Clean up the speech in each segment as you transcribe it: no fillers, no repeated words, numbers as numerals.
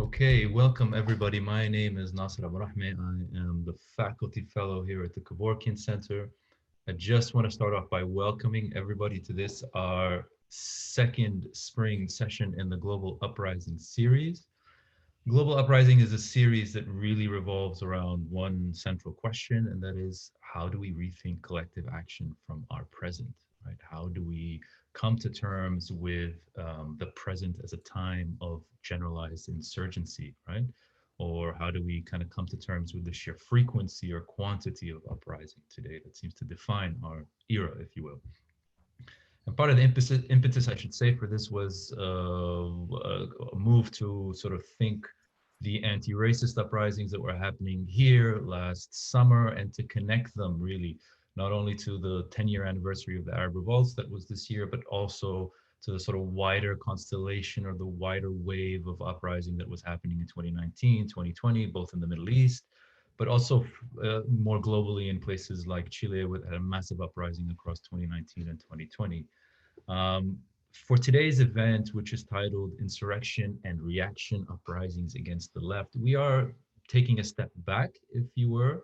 Okay, welcome everybody. My name is Nasser Abrahme. I am the faculty fellow here at the Kevorkian Center. I just want to start off by welcoming everybody to this, our second spring session in the Global Uprising series. Global Uprising is a series that really revolves around one central question, and that is, how do we rethink collective action from our present, right? How do we come to terms with the present as a time of generalized insurgency, right? Or how do we kind of come to terms with the sheer frequency or quantity of uprising today that seems to define our era, if you will? And part of the impetus, I should say, for this was a move to sort of think the anti-racist uprisings that were happening here last summer and to connect them really not only to the 10-year anniversary of the Arab revolts that was this year, but also to the sort of wider constellation or the wider wave of uprising that was happening in 2019, 2020, both in the Middle East, but also more globally in places like Chile with a massive uprising across 2019 and 2020. Um, for today's event, which is titled Insurrection and Reaction Uprisings Against the Left, we are taking a step back, if you were,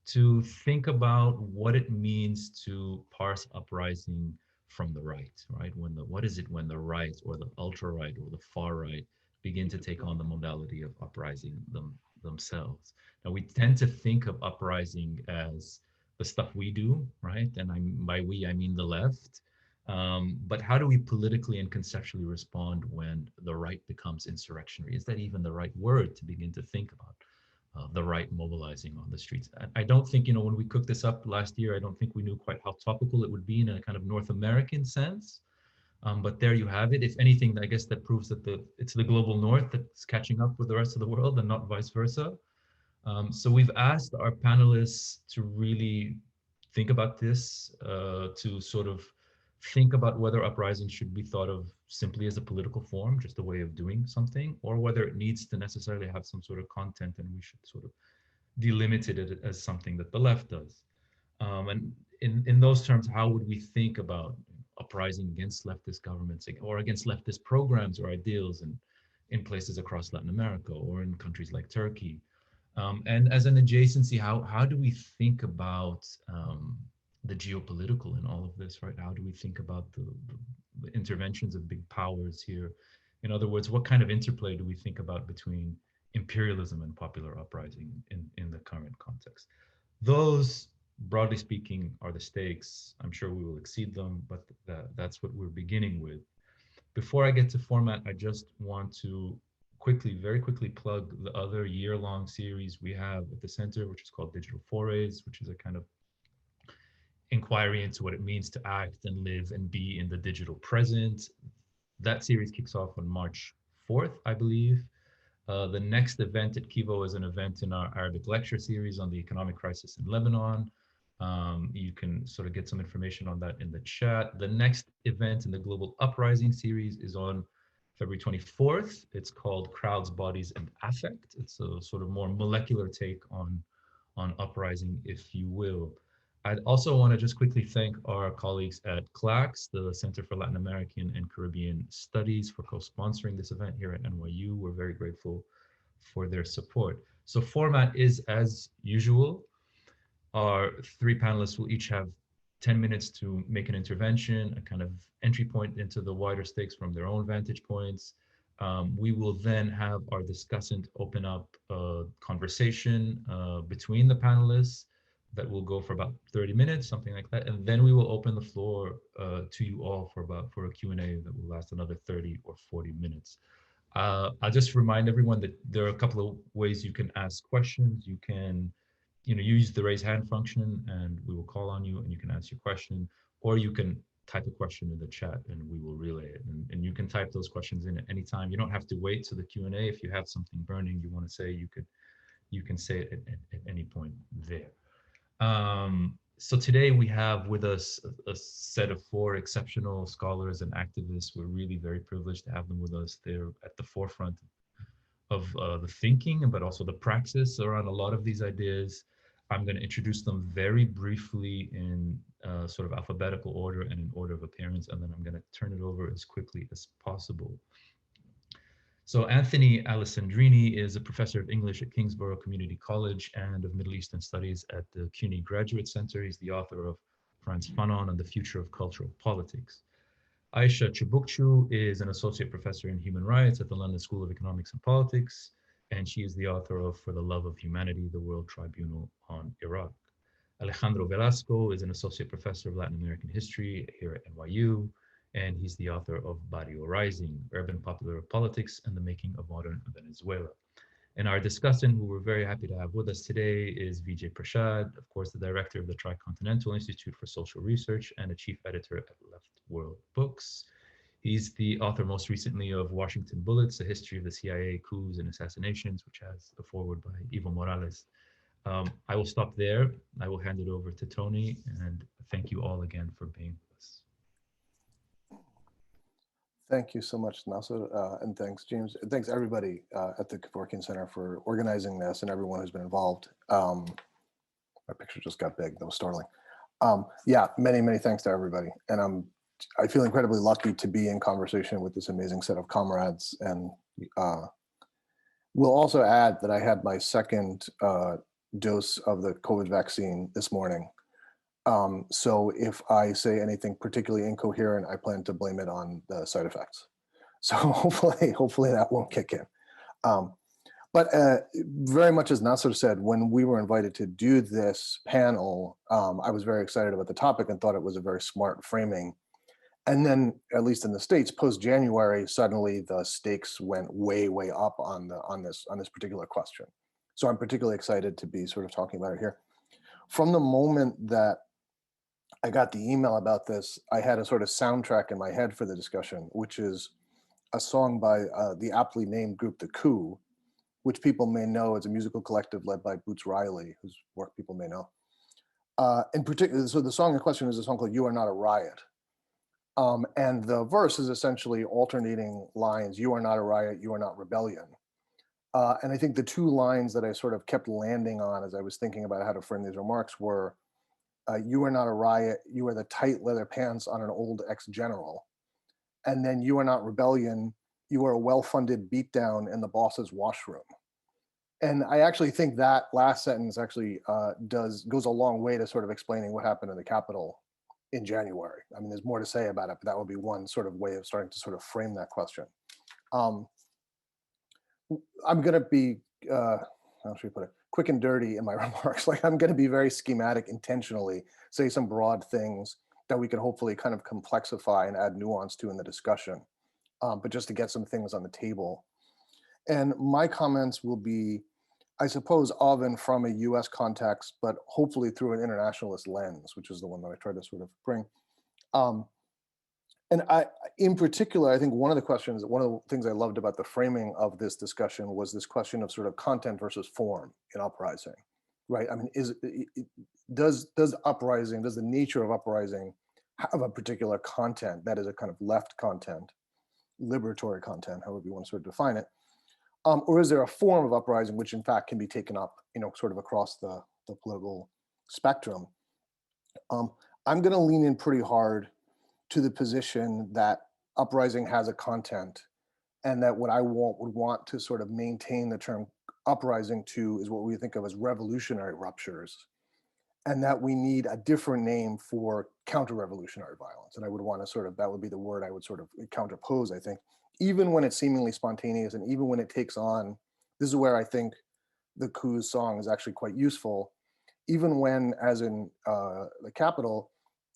to think about what it means to parse uprising from the right, right? What is it when the right or the ultra right or the far right begin to take on the modality of uprising themselves? Now, we tend to think of uprising as the stuff we do, right? And by we, I mean the left. But how do we politically and conceptually respond when the right becomes insurrectionary? Is that even the right word to begin to think about the right mobilizing on the streets? I don't think, when we cooked this up last year, I don't think we knew quite how topical it would be in a kind of North American sense. But there you have it. If anything, I guess that proves that it's the global North that's catching up with the rest of the world and not vice versa. So we've asked our panelists to really think about this, to sort of think about whether uprising should be thought of simply as a political form, just a way of doing something, or whether it needs to necessarily have some sort of content and we should sort of delimit it as something that the left does. And in those terms, how would we think about uprising against leftist governments or against leftist programs or ideals in places across Latin America or in countries like Turkey? And as an adjacency, how do we think about the geopolitical in all of this, right? How do we think about the interventions of big powers here? In other words, what kind of interplay do we think about between imperialism and popular uprising in the current context? Those, broadly speaking, are the stakes. I'm sure we will exceed them, but that's what we're beginning with. Before I get to format, I just want to very quickly plug the other year-long series we have at the center, which is called Digital Forays, which is a kind of inquiry into what it means to act and live and be in the digital present. That series kicks off on March 4th, I believe. The next event at Kivo is an event in our Arabic lecture series on the economic crisis in Lebanon. You can sort of get some information on that in the chat. The next event in the Global Uprising series is on February 24th. It's called Crowds, Bodies, and Affect. It's a sort of more molecular take on uprising, if you will. I'd also want to just quickly thank our colleagues at CLACS, the Center for Latin American and Caribbean Studies, for co-sponsoring this event here at NYU. We're very grateful for their support. So format is as usual. Our three panelists will each have 10 minutes to make an intervention, a kind of entry point into the wider stakes from their own vantage points. We will then have our discussant open up a conversation between the panelists that will go for about 30 minutes, something like that. And then we will open the floor to you all for a Q&A that will last another 30 or 40 minutes. I'll just remind everyone that there are a couple of ways you can ask questions. You can use the raise hand function and we will call on you and you can ask your question, or you can type a question in the chat and we will relay it. And you can type those questions in at any time. You don't have to wait to the Q&A. If you have something burning you want to say, you can say it at any point there. So today we have with us a set of 4 exceptional scholars and activists. We're really very privileged to have them with us. They're at the forefront of the thinking, but also the praxis around a lot of these ideas. I'm going to introduce them very briefly in sort of alphabetical order and in order of appearance, and then I'm going to turn it over as quickly as possible. So Anthony Alessandrini is a professor of English at Kingsborough Community College and of Middle Eastern Studies at the CUNY Graduate Center. He's the author of Frantz Fanon and the Future of Cultural Politics. Aisha Chubukchu is an associate professor in human rights at the London School of Economics and Politics, and she is the author of For the Love of Humanity, the World Tribunal on Iraq. Alejandro Velasco is an associate professor of Latin American history here at NYU, and he's the author of Barrio Rising, Urban Popular Politics and the Making of Modern Venezuela. And our discussant, who we're very happy to have with us today, is Vijay Prashad, of course, the director of the Tricontinental Institute for Social Research and a chief editor at Left World Books. He's the author most recently of Washington Bullets, A History of the CIA Coups and Assassinations, which has a foreword by Evo Morales. I will stop there. I will hand it over to Tony, and thank you all again for being with us. Thank you so much, Nasser, and thanks, James. And thanks, everybody at the Kevorkian Center for organizing this and everyone who's been involved. My picture just got big. That was startling. Yeah, many thanks to everybody. And I feel incredibly lucky to be in conversation with this amazing set of comrades. And we'll also add that I had my second dose of the COVID vaccine this morning. So if I say anything particularly incoherent, I plan to blame it on the side effects. So hopefully that won't kick in. But very much as Nasser said, when we were invited to do this panel, I was very excited about the topic and thought it was a very smart framing. And then, at least in the States, post-January, suddenly the stakes went way up on this particular question. So I'm particularly excited to be sort of talking about it here. From the moment that I got the email about this, I had a sort of soundtrack in my head for the discussion, which is a song by the aptly named group The Coup, which people may know as a musical collective led by Boots Riley, whose work people may know. In particular, so the song in question is a song called You Are Not a Riot. And the verse is essentially alternating lines, you are not a riot, you are not rebellion. And I think the two lines that I sort of kept landing on as I was thinking about how to frame these remarks were, you are not a riot, you are the tight leather pants on an old ex-general. And then you are not rebellion, you are a well-funded beatdown in the boss's washroom. And I actually think that last sentence actually goes a long way to sort of explaining what happened in the Capitol in January. I mean, there's more to say about it, but that would be one sort of way of starting to sort of frame that question. I'm going to be, how should we put it, quick and dirty in my remarks. Like I'm going to be very schematic intentionally, say some broad things that we can hopefully kind of complexify and add nuance to in the discussion, but just to get some things on the table. And my comments will be, I suppose, of and from a US context, but hopefully through an internationalist lens, which is the one that I try to sort of bring. And in particular, I think one of the things I loved about the framing of this discussion was this question of sort of content versus form in Uprising, right? I mean, does the nature of Uprising have a particular content that is a kind of left content, liberatory content, however you want to sort of define it? Or is there a form of Uprising which in fact can be taken up, sort of across the political spectrum? I'm going to lean in pretty hard to the position that Uprising has a content, and that what I would want to sort of maintain the term Uprising to is what we think of as revolutionary ruptures, and that we need a different name for counter-revolutionary violence. And I would want to sort of, that would be the word I would sort of counterpose, I think, even when it's seemingly spontaneous and even when it takes on, this is where I think the Coup's song is actually quite useful, even when, as in the Capitol,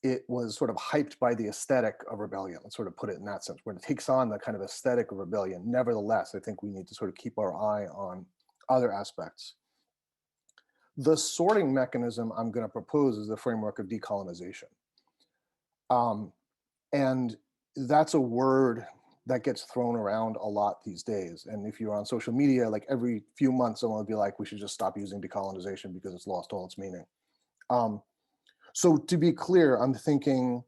it was sort of hyped by the aesthetic of rebellion, let's sort of put it in that sense, when it takes on the kind of aesthetic of rebellion. Nevertheless, I think we need to sort of keep our eye on other aspects. The sorting mechanism I'm going to propose is the framework of decolonization. And that's a word that gets thrown around a lot these days. And if you're on social media, like every few months, someone will be like, we should just stop using decolonization because it's lost all its meaning. So to be clear, I'm thinking,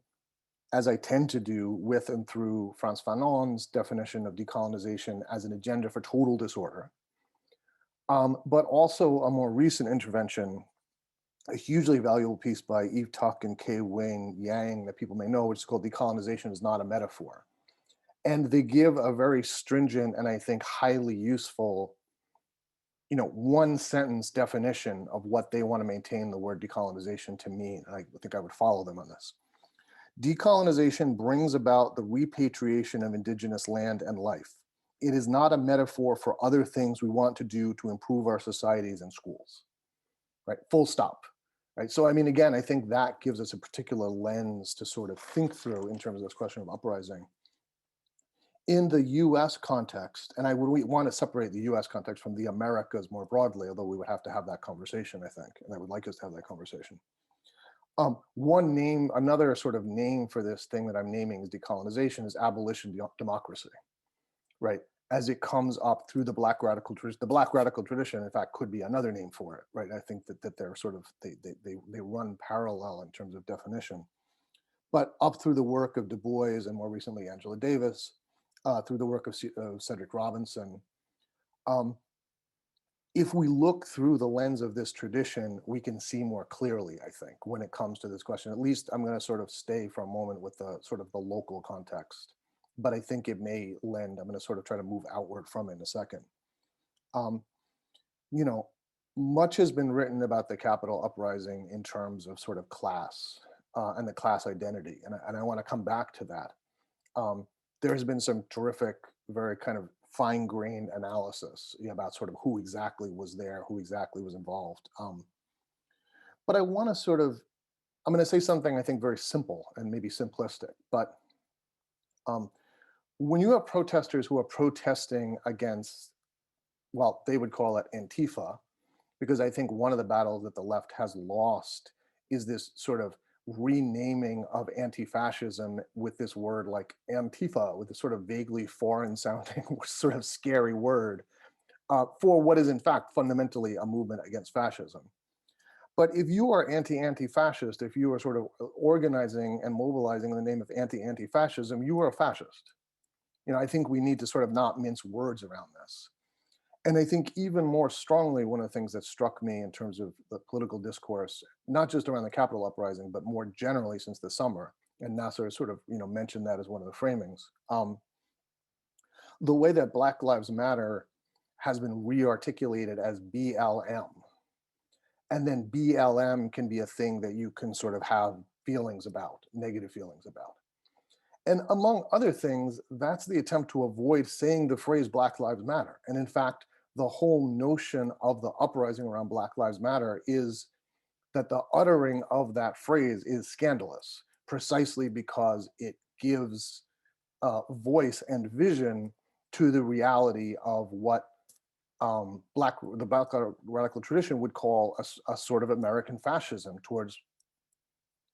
as I tend to do with and through Frantz Fanon's definition of decolonization as an agenda for total disorder, but also a more recent intervention, a hugely valuable piece by Eve Tuck and Kei Wing Yang that people may know, which is called Decolonization is Not a Metaphor. And they give a very stringent and I think highly useful, one sentence definition of what they want to maintain the word decolonization to mean. I think I would follow them on this. Decolonization brings about the repatriation of indigenous land and life. It is not a metaphor for other things we want to do to improve our societies and schools, right? Full stop, right? So, I mean, again, I think that gives us a particular lens to sort of think through in terms of this question of uprising. In the US context, and I would want to separate the US context from the Americas more broadly, although we would have to have that conversation, I think, and I would like us to have that conversation. One name, another sort of name for this thing that I'm naming is decolonization is abolition democracy, right? As it comes up through the Black radical tradition. The Black radical tradition, in fact, could be another name for it, right? I think that they're sort of, they run parallel in terms of definition. But up through the work of Du Bois and more recently Angela Davis, through the work of Cedric Robinson, if we look through the lens of this tradition, we can see more clearly, I think, when it comes to this question. At least I'm going to sort of stay for a moment with the sort of the local context, but I think it may lend, I'm going to sort of try to move outward from it in a second. Much has been written about the Capitol uprising in terms of sort of class and the class identity. And I want to come back to that. There has been some terrific, very kind of fine-grained analysis about sort of who exactly was there, who exactly was involved. But I want to sort of, I'm going to say something I think very simple and maybe simplistic, but when you have protesters who are protesting against, well, they would call it Antifa, because I think one of the battles that the left has lost is this sort of renaming of anti-fascism with this word like Antifa, with this sort of vaguely foreign sounding, sort of scary word for what is in fact fundamentally a movement against fascism. But if you are anti-fascist, if you are sort of organizing and mobilizing in the name of anti-fascism, you are a fascist. I think we need to sort of not mince words around this. And I think even more strongly, one of the things that struck me in terms of the political discourse, not just around the Capitol uprising, but more generally since the summer, and Nasser sort of mentioned that as one of the framings, the way that Black Lives Matter has been rearticulated as BLM. And then BLM can be a thing that you can sort of have feelings about, negative feelings about. And among other things, that's the attempt to avoid saying the phrase Black Lives Matter. And in fact, the whole notion of the uprising around Black Lives Matter is that the uttering of that phrase is scandalous, precisely because it gives voice and vision to the reality of what the Black radical tradition would call a sort of American fascism towards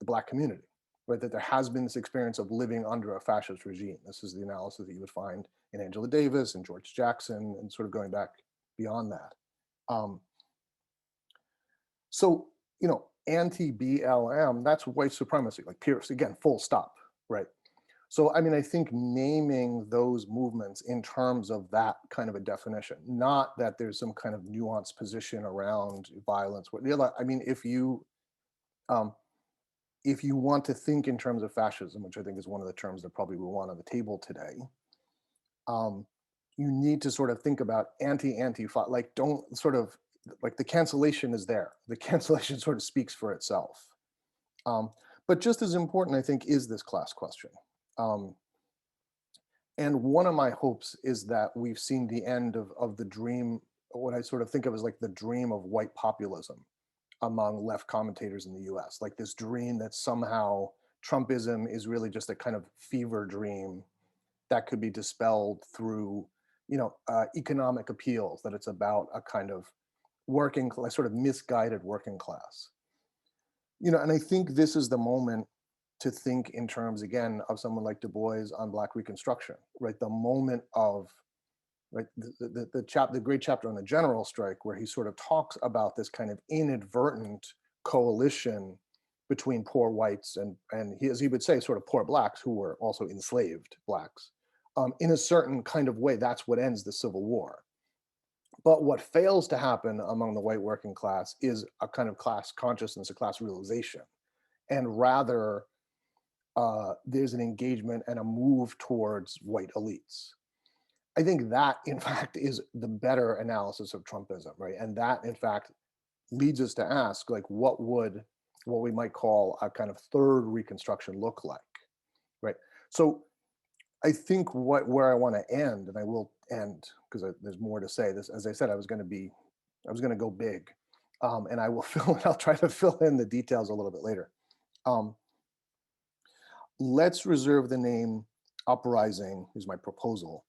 the Black community. Right, that there has been this experience of living under a fascist regime. This is the analysis that you would find in Angela Davis and George Jackson, and sort of going back beyond that. So, anti-BLM, that's white supremacy, like Pierce, again, full stop, right? So, I mean, I think naming those movements in terms of that kind of a definition, not that there's some kind of nuanced position around violence. I mean, if you want to think in terms of fascism, which I think is one of the terms that probably we want on the table today, you need to sort of think about like don't sort of, like the cancellation is there. The cancellation sort of speaks for itself. But just as important, I think, is this class question. And one of my hopes is that we've seen the end of the dream, what I sort of think of as like the dream of white populism among left commentators in the US, like this dream that somehow Trumpism is really just a kind of fever dream that could be dispelled through, economic appeals, that it's about a kind of working class, sort of misguided working class. And I think this is the moment to think in terms, again, of someone like Du Bois on Black Reconstruction, right? The moment of, right, the great chapter on the general strike, where he sort of talks about this kind of inadvertent coalition between poor whites and as he would say, sort of poor Blacks who were also enslaved Blacks. In a certain kind of way, that's what ends the Civil War. But what fails to happen among the white working class is a kind of class consciousness, a class realization. And rather, there's an engagement and a move towards white elites. I think that, in fact, is the better analysis of Trumpism, right? And that, in fact, leads us to ask, like, what would what we might call a kind of third Reconstruction look like, right? So I think where I want to end, and I will end because there's more to say. This, as I said, I was going to go big, and I will I'll try to fill in the details a little bit later. Um, let's reserve the name Uprising, is my proposal,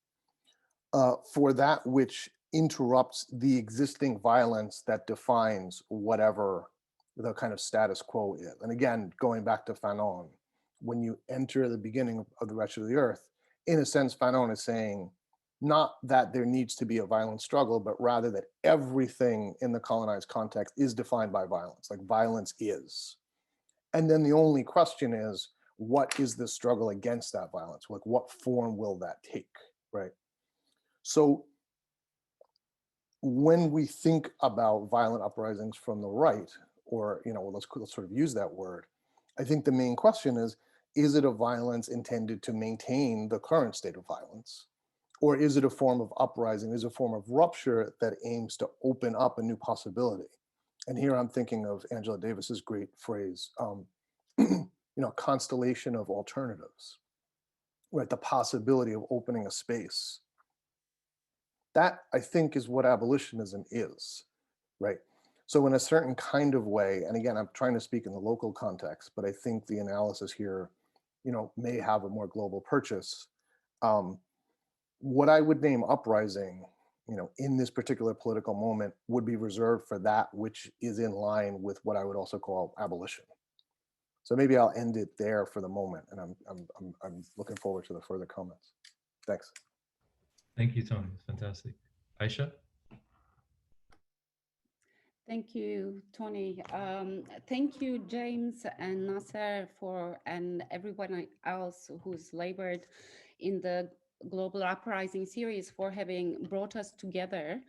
for that which interrupts the existing violence that defines whatever the kind of status quo is. And again, going back to Fanon, when you enter the beginning of The Wretched of the Earth, in a sense, Fanon is saying not that there needs to be a violent struggle, but rather that everything in the colonized context is defined by violence, like violence is. And then the only question is, what is the struggle against that violence? Like, what form will that take, right? So when we think about violent uprisings from the right, or let's sort of use that word, I think the main question is it a violence intended to maintain the current state of violence? Or is it a form of uprising, is a form of rupture that aims to open up a new possibility? And here I'm thinking of Angela Davis's great phrase, constellation of alternatives, right? The possibility of opening a space. That, I think, is what abolitionism is, right? So in a certain kind of way, and again, I'm trying to speak in the local context, but I think the analysis here, may have a more global purchase. What I would name uprising, in this particular political moment, would be reserved for that which is in line with what I would also call abolition. So maybe I'll end it there for the moment, and I'm looking forward to the further comments. Thanks. Thank you, Tony. Fantastic. Aisha? Thank you, Tony. Thank you, James and Nasser, and everyone else who's labored in the Global Uprising series for having brought us together.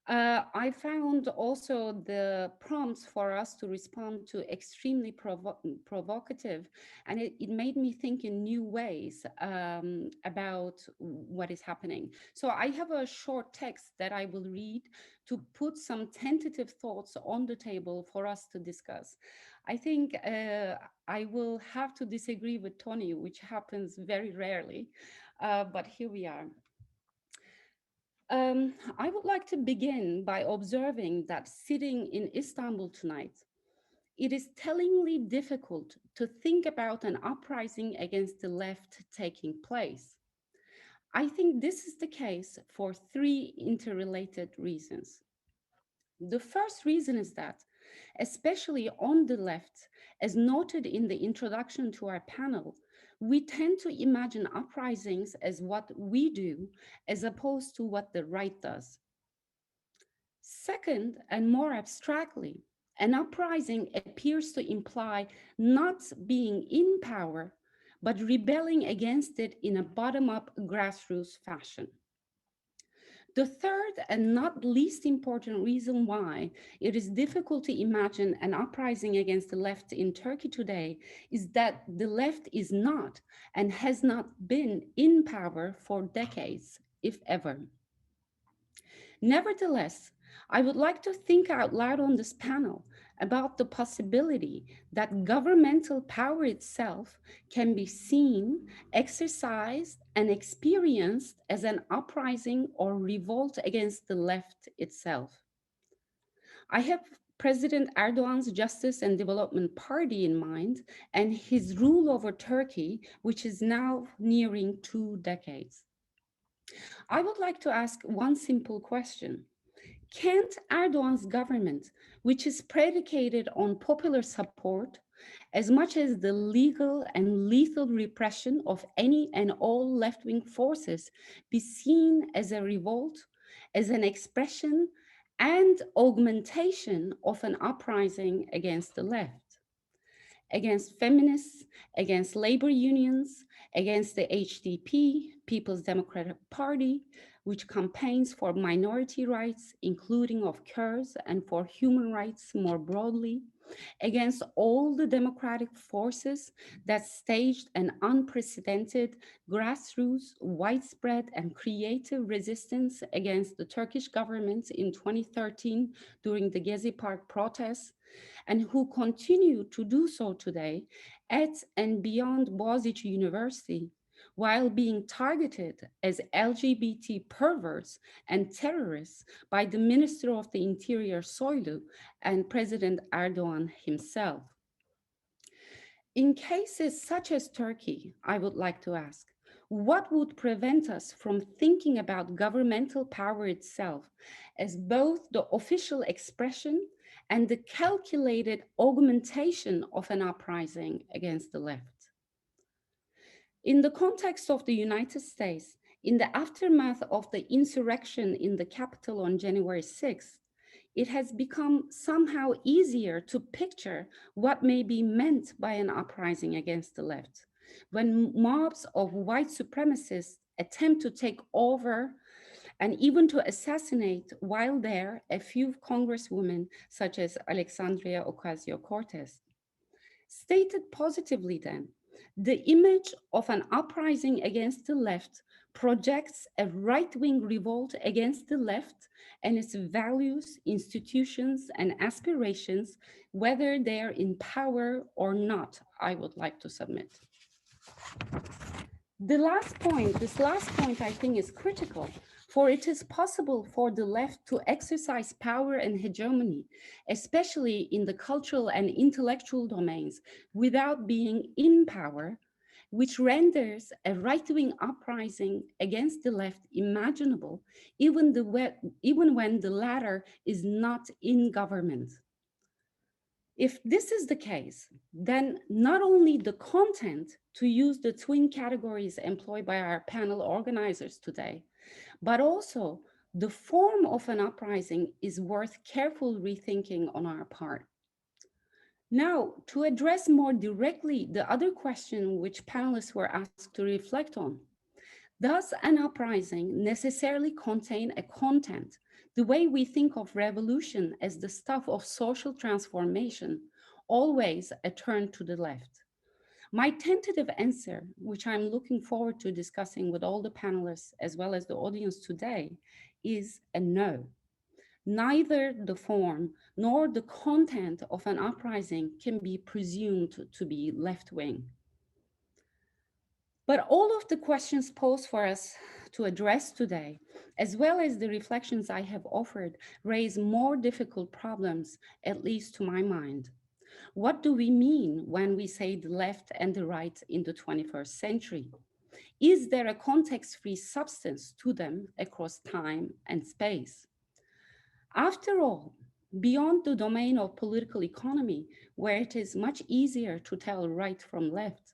I found also the prompts for us to respond to extremely provocative, and it made me think in new ways about what is happening. So I have a short text that I will read to put some tentative thoughts on the table for us to discuss. I think I will have to disagree with Tony, which happens very rarely, but here we are. I would like to begin by observing that sitting in Istanbul tonight, it is tellingly difficult to think about an uprising against the left taking place. I think this is the case for three interrelated reasons. The first reason is that, especially on the left, as noted in the introduction to our panel, we tend to imagine uprisings as what we do as opposed to what the right does. Second, and more abstractly, an uprising appears to imply not being in power, but rebelling against it in a bottom-up grassroots fashion. The third and not least important reason why it is difficult to imagine an uprising against the left in Turkey today is that the left is not and has not been in power for decades, if ever. Nevertheless, I would like to think out loud on this panel about the possibility that governmental power itself can be seen, exercised, and experienced as an uprising or revolt against the left itself. I have President Erdogan's Justice and Development Party in mind and his rule over Turkey, which is now nearing 2 decades. I would like to ask one simple question. Can't Erdogan's government, which is predicated on popular support, as much as the legal and lethal repression of any and all left-wing forces, be seen as a revolt, as an expression and augmentation of an uprising against the left, against feminists, against labor unions, against the HDP, People's Democratic Party, which campaigns for minority rights, including of Kurds, and for human rights more broadly, against all the democratic forces that staged an unprecedented, grassroots, widespread, and creative resistance against the Turkish government in 2013 during the Gezi Park protests, and who continue to do so today at and beyond Boğaziçi University, while being targeted as LGBT perverts and terrorists by the Minister of the Interior Soylu and President Erdogan himself. In cases such as Turkey, I would like to ask, what would prevent us from thinking about governmental power itself as both the official expression and the calculated augmentation of an uprising against the left? In the context of the United States, in the aftermath of the insurrection in the Capitol on January 6th, it has become somehow easier to picture what may be meant by an uprising against the left, when mobs of white supremacists attempt to take over and even to assassinate while there a few congresswomen such as Alexandria Ocasio-Cortez. Stated positively then, the image of an uprising against the left projects a right-wing revolt against the left and its values, institutions, and aspirations, whether they're in power or not, I would like to submit. This last point I think is critical, for it is possible for the left to exercise power and hegemony, especially in the cultural and intellectual domains, without being in power, which renders a right-wing uprising against the left imaginable, even when the latter is not in government. If this is the case, then not only the content, to use the twin categories employed by our panel organizers today, but also the form of an uprising is worth careful rethinking on our part. Now, to address more directly the other question which panelists were asked to reflect on, does an uprising necessarily contain a content, the way we think of revolution as the stuff of social transformation, always a turn to the left? My tentative answer, which I'm looking forward to discussing with all the panelists as well as the audience today, is a no. Neither the form nor the content of an uprising can be presumed to be left-wing. But all of the questions posed for us to address today, as well as the reflections I have offered, raise more difficult problems, at least to my mind. What do we mean when we say the left and the right in the 21st century? Is there a context-free substance to them across time and space? After all, beyond the domain of political economy, where it is much easier to tell right from left,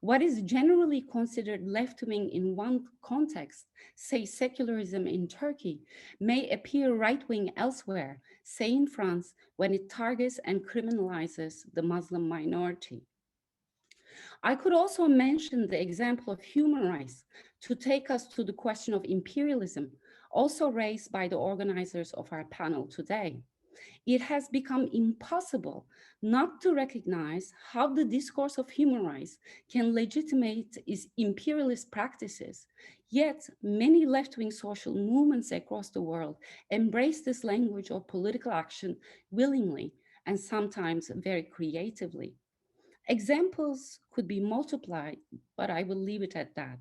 what is generally considered left-wing in one context, say secularism in Turkey, may appear right-wing elsewhere, say in France, when it targets and criminalizes the Muslim minority. I could also mention the example of human rights to take us to the question of imperialism, also raised by the organizers of our panel today. It has become impossible not to recognize how the discourse of human rights can legitimate its imperialist practices. Yet many left-wing social movements across the world embrace this language of political action willingly and sometimes very creatively. Examples could be multiplied, but I will leave it at that.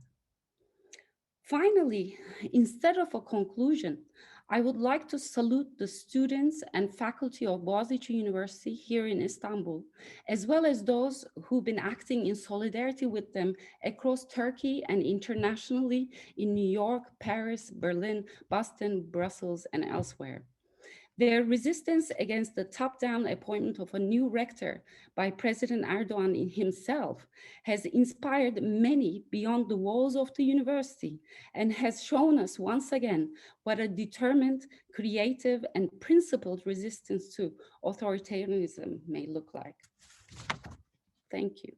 Finally, instead of a conclusion, I would like to salute the students and faculty of Boğaziçi University here in Istanbul, as well as those who've been acting in solidarity with them across Turkey and internationally in New York, Paris, Berlin, Boston, Brussels, and elsewhere. Their resistance against the top-down appointment of a new rector by President Erdogan himself has inspired many beyond the walls of the university and has shown us once again what a determined, creative, and principled resistance to authoritarianism may look like. Thank you.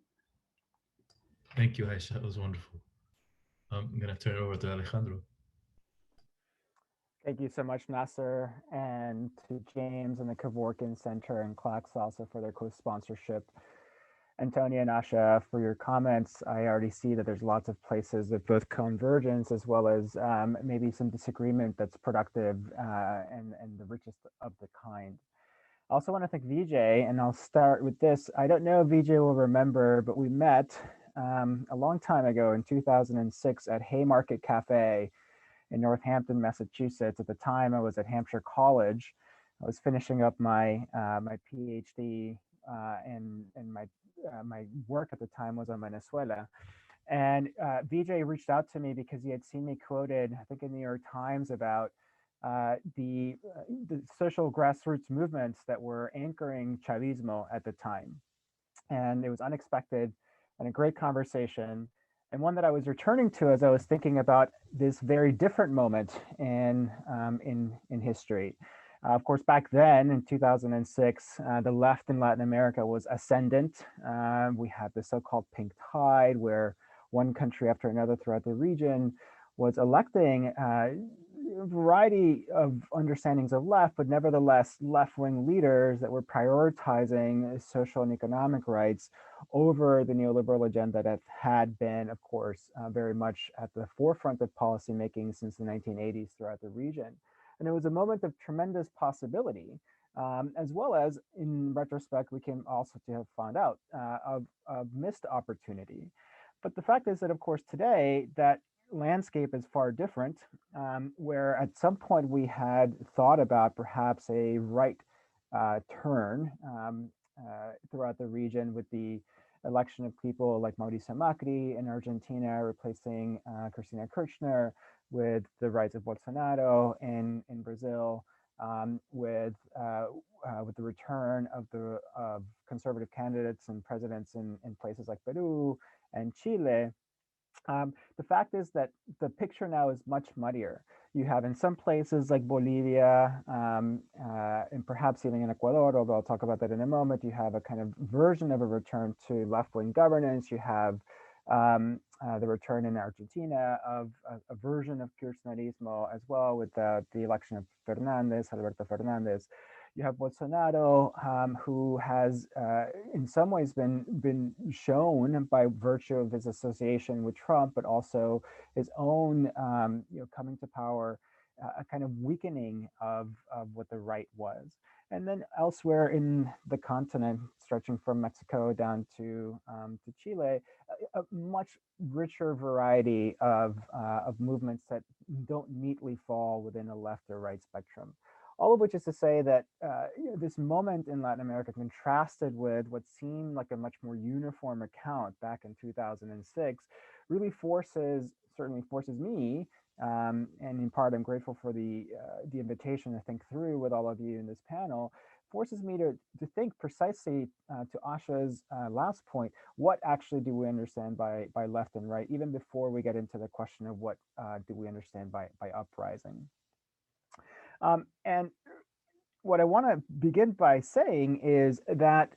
Thank you, Aisha. That was wonderful. I'm going to turn it over to Alejandro. Thank you so much, Nasser, and to James and the Kevorkian Center and Clax also for their co-sponsorship. Antonia and Asha, for your comments. I already see that there's lots of places of both convergence as well as maybe some disagreement that's productive and the richest of the kind. I also want to thank Vijay, and I'll start with this. I don't know if Vijay will remember, but we met a long time ago in 2006 at Haymarket Cafe in Northampton, Massachusetts. At the time, I was at Hampshire College. I was finishing up my PhD, and my work at the time was on Venezuela. And Vijay reached out to me because he had seen me quoted, I think, in the New York Times about the social grassroots movements that were anchoring Chavismo at the time. And it was unexpected and a great conversation, and one that I was returning to as I was thinking about this very different moment in history. Of course, back then in 2006, the left in Latin America was ascendant. We had the so-called pink tide, where one country after another throughout the region was electing a variety of understandings of left, but nevertheless left-wing leaders that were prioritizing social and economic rights over the neoliberal agenda that had been, of course, very much at the forefront of policymaking since the 1980s throughout the region. And it was a moment of tremendous possibility, as well as, in retrospect, we can also to have found out of missed opportunity. But the fact is that, of course, today that landscape is far different, where at some point we had thought about perhaps a right turn throughout the region with the election of people like Mauricio Macri in Argentina, replacing Cristina Kirchner, with the rise of Bolsonaro in Brazil, with the return of the conservative candidates and presidents in places like Peru and Chile. The fact is that the picture now is much muddier. You have in some places like Bolivia, and perhaps even in Ecuador, although I'll talk about that in a moment, you have a kind of version of a return to left-wing governance. You have the return in Argentina of a version of Kirchnerismo as well, with the election of Alberto Fernandez. You have Bolsonaro, who has, in some ways, been shown by virtue of his association with Trump, but also his own, coming to power, a kind of weakening of what the right was. And then elsewhere in the continent, stretching from Mexico down to Chile, a much richer variety of movements that don't neatly fall within a left or right spectrum. All of which is to say that this moment in Latin America, contrasted with what seemed like a much more uniform account back in 2006, really certainly forces me, and in part I'm grateful for the invitation to think through with all of you in this panel, forces me to think precisely to Asha's last point, what actually do we understand by left and right, even before we get into the question of what do we understand by uprising. And what I want to begin by saying is that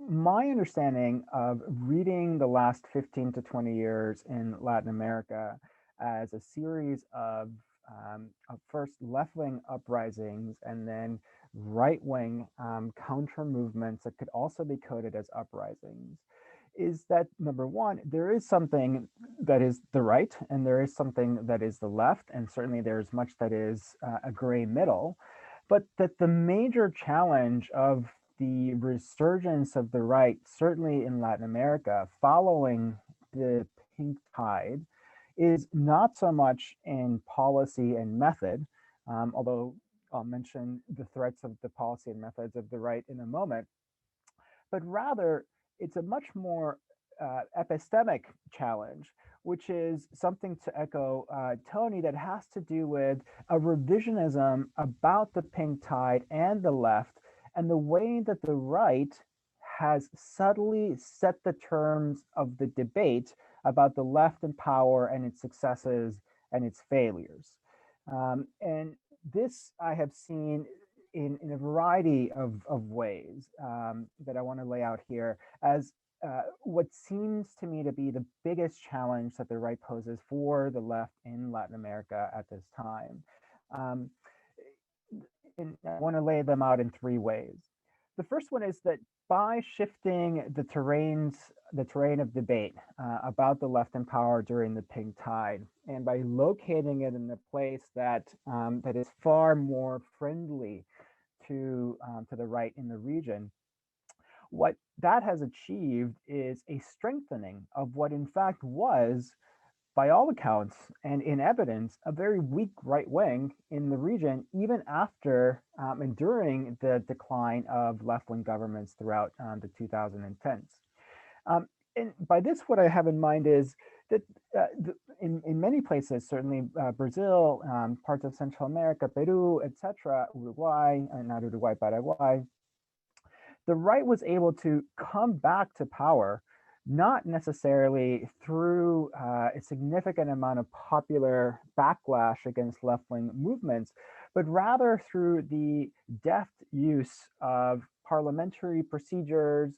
my understanding of reading the last 15 to 20 years in Latin America as a series of first left-wing uprisings and then right-wing counter movements that could also be coded as uprisings is that, number one, there is something that is the right and there is something that is the left, and certainly there's much that is a gray middle, but that the major challenge of the resurgence of the right, certainly in Latin America, following the pink tide, is not so much in policy and method, although I'll mention the threats of the policy and methods of the right in a moment, but rather it's a much more epistemic challenge, which is something, to echo Tony, that has to do with a revisionism about the pink tide and the left, and the way that the right has subtly set the terms of the debate about the left in power and its successes and its failures. And this I have seen in a variety of ways that I want to lay out here as what seems to me to be the biggest challenge that the right poses for the left in Latin America at this time. Um, and I want to lay them out in three ways. The first one is that by shifting the terrain of debate about the left in power during the pink tide, and by locating it in a place that that is far more friendly to the right in the region, what that has achieved is a strengthening of what in fact was, by all accounts and in evidence, a very weak right wing in the region, even after and during the decline of left wing governments throughout the 2010s. Um, and by this, what I have in mind is that in many places, certainly Brazil, parts of Central America, Peru, etc., Uruguay, not Uruguay, Paraguay, the right was able to come back to power, not necessarily through a significant amount of popular backlash against left-wing movements, but rather through the deft use of parliamentary procedures,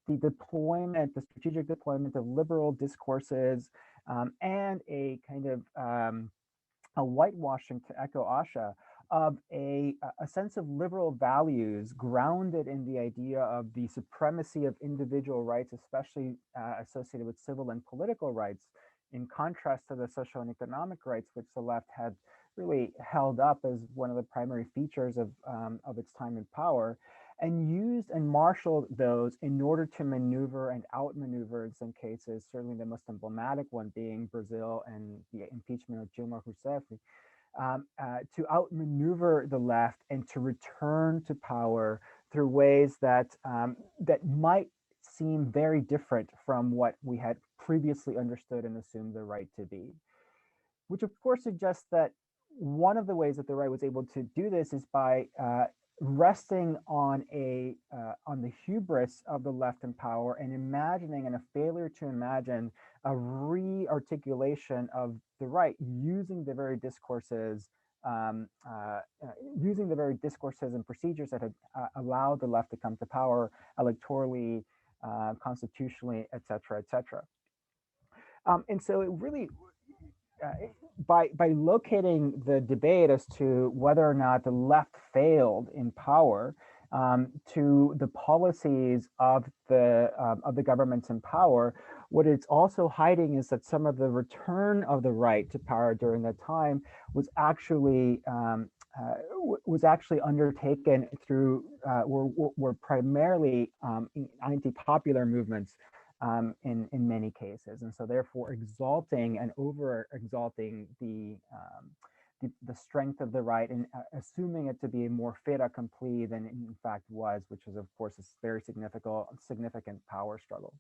the strategic deployment of liberal discourses, and a kind of a whitewashing, to echo Asha, of a sense of liberal values grounded in the idea of the supremacy of individual rights, especially associated with civil and political rights, in contrast to the social and economic rights, which the left had really held up as one of the primary features of its time in power, and used and marshaled those in order to maneuver and outmaneuver in some cases, certainly the most emblematic one being Brazil and the impeachment of Dilma Rousseff, to outmaneuver the left and to return to power through ways that that might seem very different from what we had previously understood and assumed the right to be. Which of course suggests that one of the ways that the right was able to do this is by resting on on the hubris of the left in power and imagining, and a failure to imagine, a re-articulation of the right using the very discourses and procedures that had allowed the left to come to power electorally, constitutionally, et cetera, et cetera. And so it really, by locating the debate as to whether or not the left failed in power, to the policies of the governments in power, what it's also hiding is that some of the return of the right to power during that time was actually undertaken through were primarily anti-popular movements in many cases, and so therefore exalting and over exalting the strength of the right and assuming it to be a more fait accompli than it in fact was, which is of course a very significant power struggle.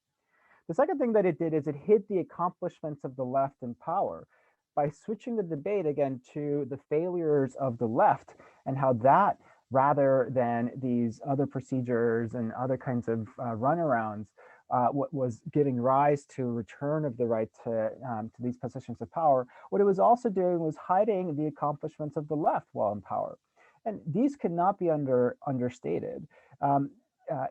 The second thing that it did is it hid the accomplishments of the left in power by switching the debate again to the failures of the left and how that, rather than these other procedures and other kinds of runarounds, what was giving rise to return of the right to these positions of power, what it was also doing was hiding the accomplishments of the left while in power. And these cannot be understated.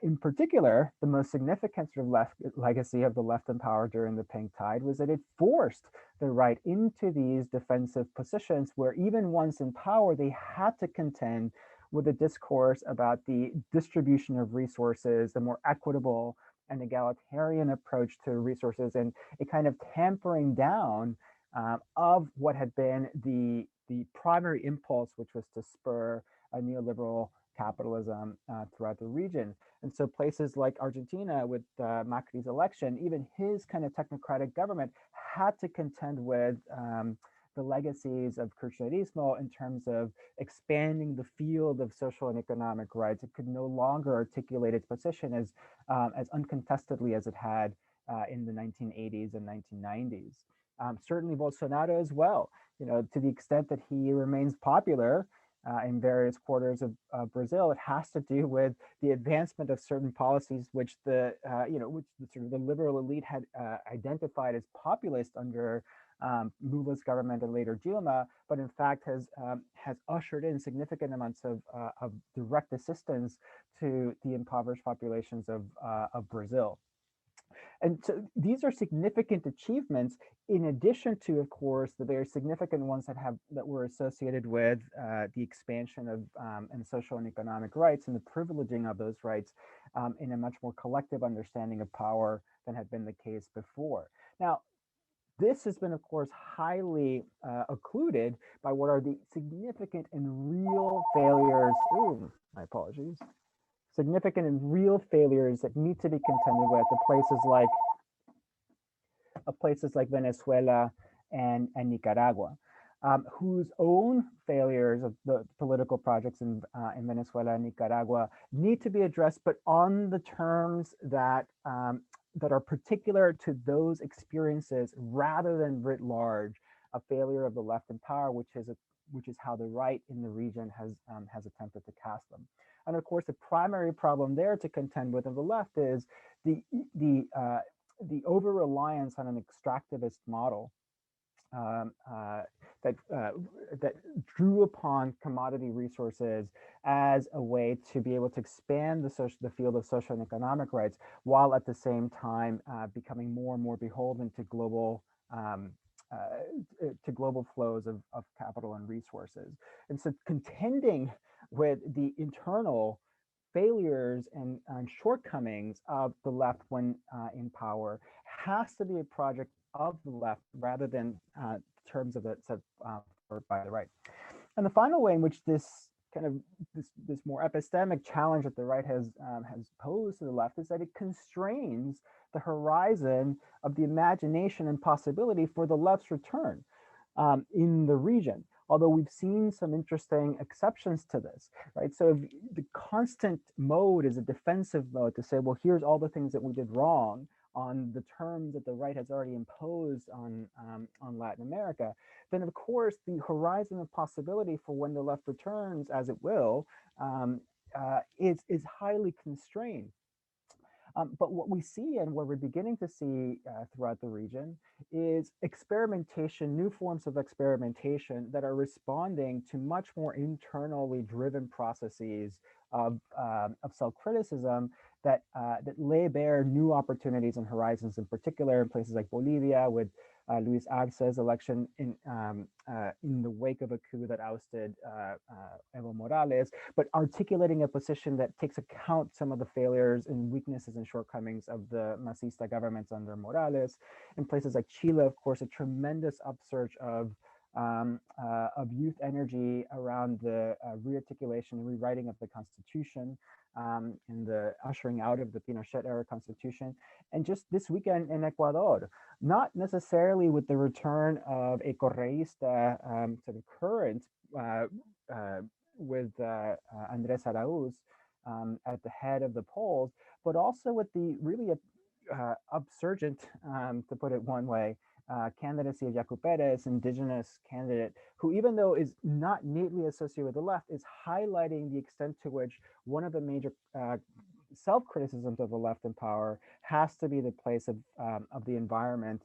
In particular, the most significant sort of legacy of the left in power during the pink tide was that it forced the right into these defensive positions where even once in power, they had to contend with a discourse about the distribution of resources, the more equitable and egalitarian approach to resources, and a kind of tampering down of what had been the primary impulse, which was to spur a neoliberal capitalism throughout the region. And so places like Argentina with Macri's election, even his kind of technocratic government had to contend with the legacies of Kirchnerismo in terms of expanding the field of social and economic rights. It could no longer articulate its position as uncontestedly as it had in the 1980s and 1990s. Certainly Bolsonaro as well, to the extent that he remains popular in various quarters of Brazil, it has to do with the advancement of certain policies which which sort of the liberal elite had identified as populist under Lula's government and later Dilma, but in fact has ushered in significant amounts of direct assistance to the impoverished populations of Brazil. And so these are significant achievements, in addition to, of course, the very significant ones that were associated with the expansion of and social and economic rights and the privileging of those rights in a much more collective understanding of power than had been the case before. Now, this has been, of course, highly occluded by what are the significant and real failures. Ooh, my apologies. Significant and real failures that need to be contended with at places like Venezuela and Nicaragua, whose own failures of the political projects in Venezuela and Nicaragua need to be addressed, but on the terms that that are particular to those experiences rather than writ large a failure of the left in power, which is how the right in the region has attempted to cast them. And of course, the primary problem there to contend with on the left is the over-reliance on an extractivist model that drew upon commodity resources as a way to be able to expand the field of social and economic rights, while at the same time becoming more and more beholden to global flows of capital and resources. And so contending with the internal failures and shortcomings of the left when in power has to be a project of the left rather than terms of it set by the right. And the final way in which this kind of this more epistemic challenge that the right has posed to the left is that it constrains the horizon of the imagination and possibility for the left's return in the region. Although we've seen some interesting exceptions to this, right? So if the constant mode is a defensive mode to say, well, here's all the things that we did wrong on the terms that the right has already imposed on Latin America, then of course the horizon of possibility for when the left returns, as it will, is highly constrained. But what we see and what we're beginning to see throughout the region is experimentation, new forms of experimentation that are responding to much more internally driven processes of self-criticism that lay bare new opportunities and horizons, in particular in places like Bolivia, with Luis Arce's election in the wake of a coup that ousted Evo Morales, but articulating a position that takes account some of the failures and weaknesses and shortcomings of the Masista governments under Morales. In places like Chile, of course, a tremendous upsurge of youth energy around the rearticulation and rewriting of the Constitution, and the ushering out of the Pinochet era Constitution. And just this weekend in Ecuador, not necessarily with the return of a Correísta to the current with Andrés Araúz at the head of the polls, but also with the really upsurgent, to put it one way, candidacy of Yacu Perez, indigenous candidate, who, even though is not neatly associated with the left, is highlighting the extent to which one of the major self-criticisms of the left in power has to be the place of the environment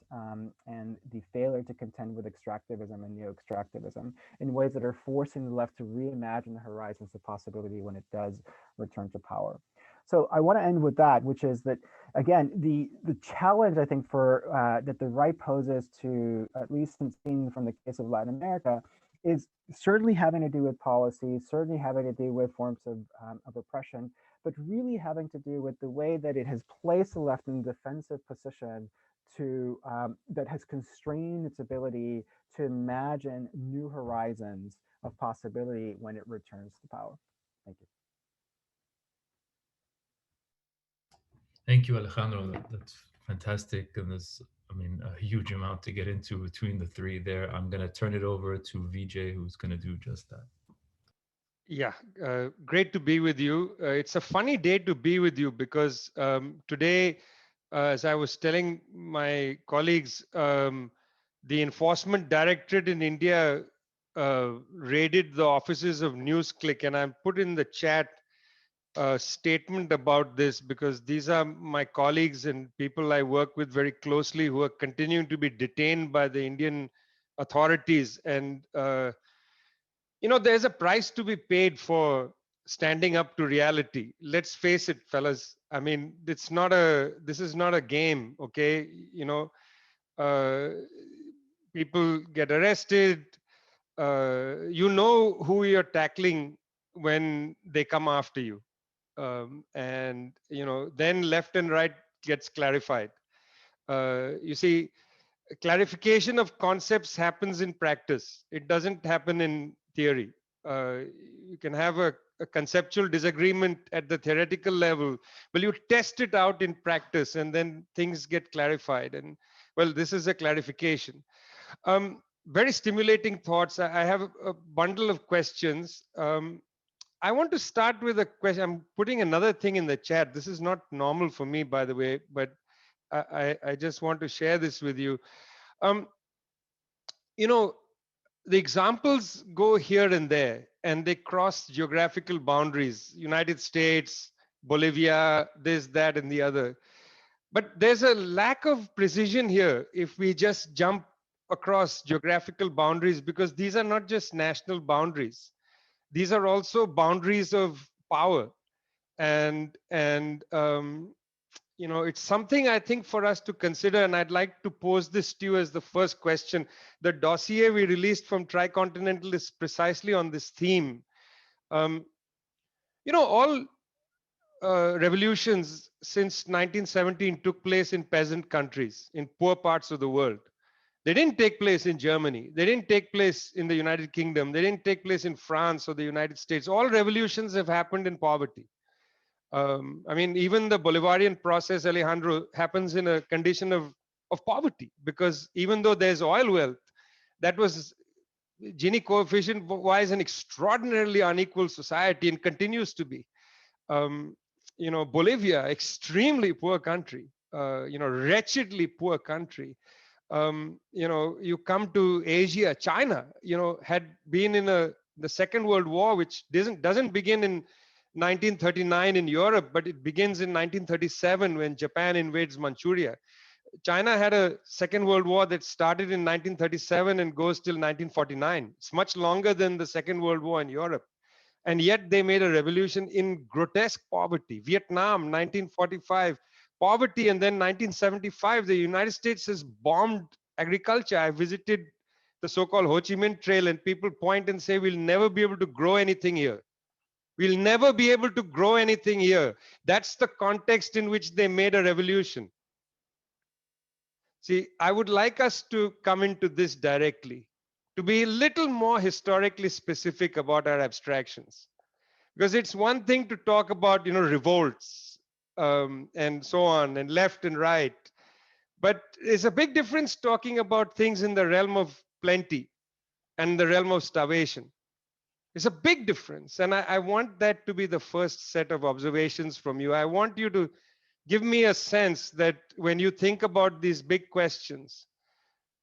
and the failure to contend with extractivism and neo-extractivism in ways that are forcing the left to reimagine the horizons of possibility when it does return to power. So I want to end with that, which is that, again, the challenge, I think, for that the right poses to, at least seen from the case of Latin America, is certainly having to do with policy, certainly having to do with forms of oppression, but really having to do with the way that it has placed the left in a defensive position to that has constrained its ability to imagine new horizons of possibility when it returns to power. Thank you. Thank you, Alejandro. That's fantastic. And there's, I mean, a huge amount to get into between the three there. I'm going to turn it over to Vijay, who's going to do just that. Yeah, great to be with you. It's a funny day to be with you because today, as I was telling my colleagues, the Enforcement Directorate in India raided the offices of NewsClick, and I put in the chat a statement about this because these are my colleagues and people I work with very closely who are continuing to be detained by the Indian authorities. And, you know, there's a price to be paid for standing up to reality. Let's face it, fellas. I mean, this is not a game, okay? You know, uh, people get arrested. You know who you're tackling when they come after you. And, you know, then left and right gets clarified. You see, clarification of concepts happens in practice. It doesn't happen in theory. Uh, you can have a conceptual disagreement at the theoretical level, but you test it out in practice and then things get clarified. And well, this is a clarification. Very stimulating thoughts. I have a bundle of questions. I want to start with a question. I'm putting another thing in the chat. This is not normal for me, by the way, but I just want to share this with you. Um, you know, the examples go here and there, and they cross geographical boundaries. United States, Bolivia, this, that, and the other. But there's a lack of precision here if we just jump across geographical boundaries, because these are not just national boundaries. These are also boundaries of power. And you know, it's something I think for us to consider, and I'd like to pose this to you as the first question. The dossier we released from Tricontinental is precisely on this theme. Um, you know, all revolutions since 1917 took place in peasant countries, in poor parts of the world. They didn't take place in Germany. They didn't take place in the United Kingdom. They didn't take place in France or the United States. All revolutions have happened in poverty. I mean, even the Bolivarian process, Alejandro, happens in a condition of poverty, because even though there's oil wealth, that was Gini coefficient wise an extraordinarily unequal society and continues to be. Um, you know, Bolivia, extremely poor country, you know, wretchedly poor country. You know, you come to Asia, China, you know, had been in the Second World War, which doesn't begin in 1939 in Europe, but it begins in 1937 when Japan invades Manchuria. China had a Second World War that started in 1937 and goes till 1949. It's much longer than the Second World War in Europe. And yet they made a revolution in grotesque poverty. Vietnam, 1945, poverty. And then 1975, the United States has bombed agriculture. I visited the so-called Ho Chi Minh Trail, and people point and say, we'll never be able to grow anything here. We'll never be able to grow anything here. That's the context in which they made a revolution. See, I would like us to come into this directly, to be a little more historically specific about our abstractions. Because it's one thing to talk about, you know, revolts and so on, and left and right. But it's a big difference talking about things in the realm of plenty and the realm of starvation. It's a big difference. And I want that to be the first set of observations from you. I want you to give me a sense that when you think about these big questions,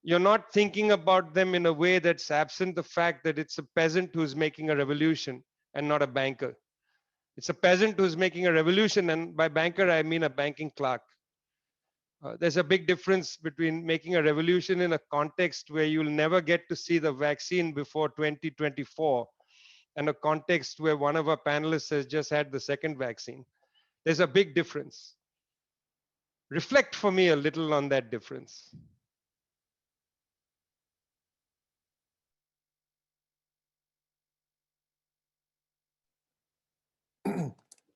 you're not thinking about them in a way that's absent the fact that it's a peasant who's making a revolution and not a banker. It's a peasant who's making a revolution, and by banker, I mean a banking clerk. There's a big difference between making a revolution in a context where you'll never get to see the vaccine before 2024 and a context where one of our panelists has just had the second vaccine. There's a big difference. Reflect for me a little on that difference.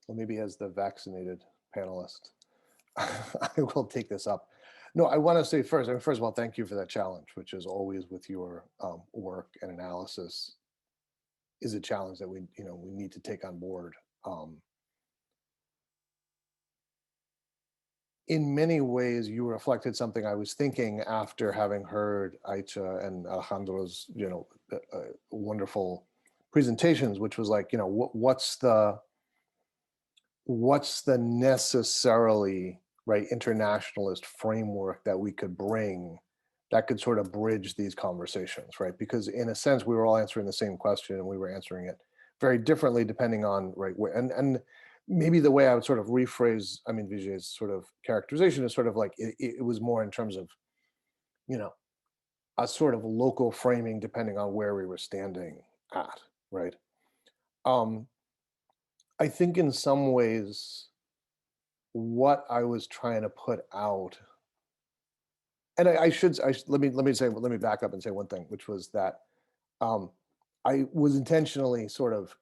Well, maybe as the vaccinated panelist, I will take this up. No, I want to say first, first of all, thank you for that challenge, which is always with your work and analysis is a challenge that we need to take on board. In many ways, you reflected something I was thinking after having heard Aicha and Alejandro's, wonderful presentations, which was like, what's the necessarily right internationalist framework that we could bring that could sort of bridge these conversations, right? Because in a sense, we were all answering the same question and we were answering it very differently depending on where, and maybe the way I would sort of rephrase, I mean, Vijay's sort of characterization is sort of like, it was more in terms of, a sort of local framing depending on where we were standing at, right? I think in some ways, what I was trying to put out, and let me back up and say one thing, which was that um, I was intentionally sort of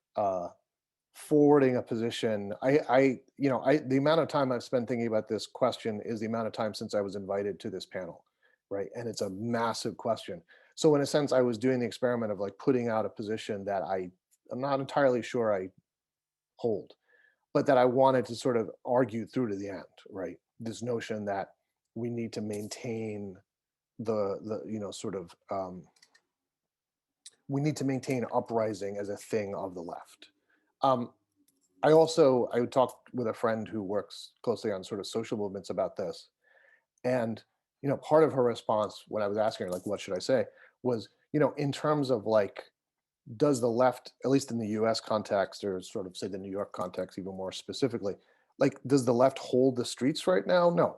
forwarding a position. The amount of time I've spent thinking about this question is the amount of time since I was invited to this panel, right? And it's a massive question. So in a sense, I was doing the experiment of like putting out a position that I'm not entirely sure I hold, but that I wanted to sort of argue through to the end, right? This notion that we need to maintain we need to maintain uprising as a thing of the left. Um, I talked with a friend who works closely on sort of social movements about this, and part of her response when I was asking her like, what should I say, was in terms of like, does the left, at least in the U.S. context, or sort of say the New York context even more specifically, like, does the left hold the streets right now? No.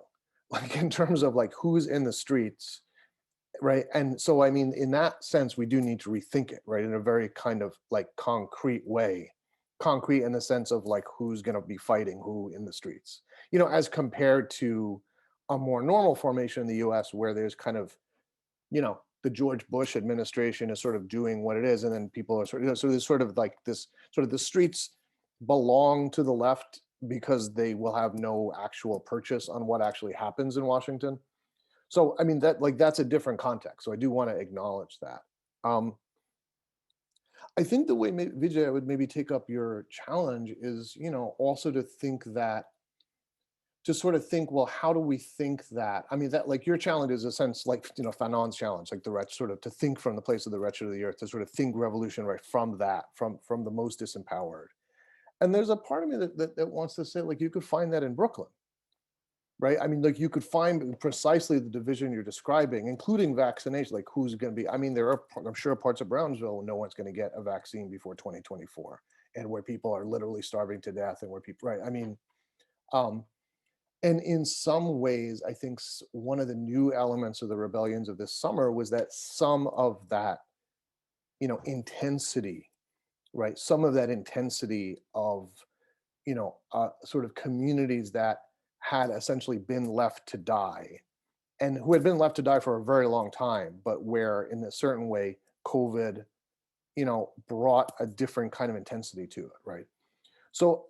Like in terms of like who's in the streets, right? And so I mean, in that sense, we do need to rethink it, right, in a very kind of like concrete way, concrete in the sense of like who's going to be fighting who in the streets, as compared to a more normal formation in the US where there's kind of, the George Bush administration is sort of doing what it is, and then people are sort of, so there's sort of like this sort of the streets belong to the left because they will have no actual purchase on what actually happens in Washington. So I mean, that's a different context. So I do want to acknowledge that. Um, I think the way Vijay, I would maybe take up your challenge is, also to think that, to sort of think, well, how do we think that? I mean, that like your challenge is a sense like, Fanon's challenge, like the wretch, sort of to think from the place of the wretched of the earth, to sort of think revolution right from that, from the most disempowered. And there's a part of me that wants to say, like, you could find that in Brooklyn, right? I mean, like you could find precisely the division you're describing, including vaccination, like who's going to be, I mean, I'm sure parts of Brownsville where no one's going to get a vaccine before 2024, and where people are literally starving to death, and where people, right? I mean, um, and in some ways, I think one of the new elements of the rebellions of this summer was that some of that, intensity, right? Some of that intensity of, sort of communities that had essentially been left to die, and who had been left to die for a very long time, but where in a certain way, COVID, brought a different kind of intensity to it, right? So,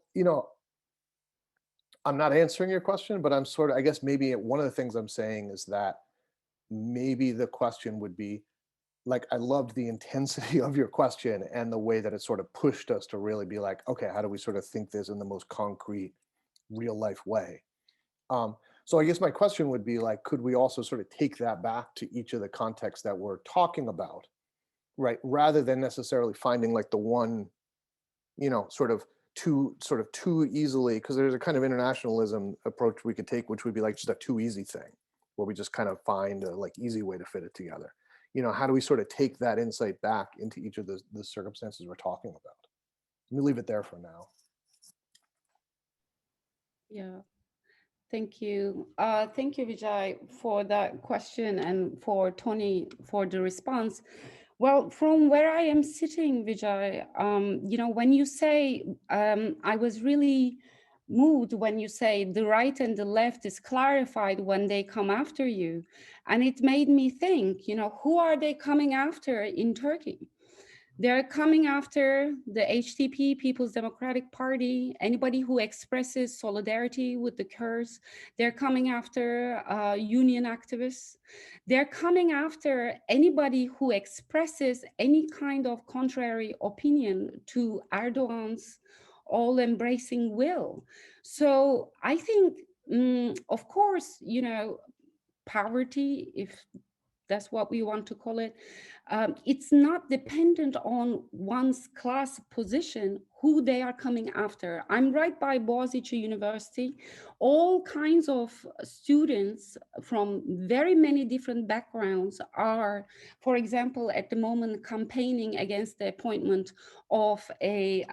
I'm not answering your question, but I'm sort of, I guess maybe one of the things I'm saying is that maybe the question would be, like, I loved the intensity of your question and the way that it sort of pushed us to really be like, okay, how do we sort of think this in the most concrete, real life way? So I guess my question would be like, could we also sort of take that back to each of the contexts that we're talking about, right? Rather than necessarily finding like the one, sort of too easily, because there's a kind of internationalism approach we could take, which would be like just a too easy thing, where we just kind of find a like easy way to fit it together. How do we sort of take that insight back into each of the circumstances we're talking about? Let me leave it there for now. Yeah. Thank you. Thank you, Vijay, for that question, and for Tony for the response. Well, from where I am sitting, Vijay, when you say, I was really moved when you say the right and the left is clarified when they come after you. And it made me think, who are they coming after in Turkey? They're coming after the HDP, People's Democratic Party, anybody who expresses solidarity with the Kurds. They're coming after union activists. They're coming after anybody who expresses any kind of contrary opinion to Erdogan's all-embracing will. So I think, of course, poverty, if that's what we want to call it, it's not dependent on one's class position who they are coming after. I'm right by Boğaziçi University. All kinds of students from very many different backgrounds are, for example, at the moment campaigning against the appointment of a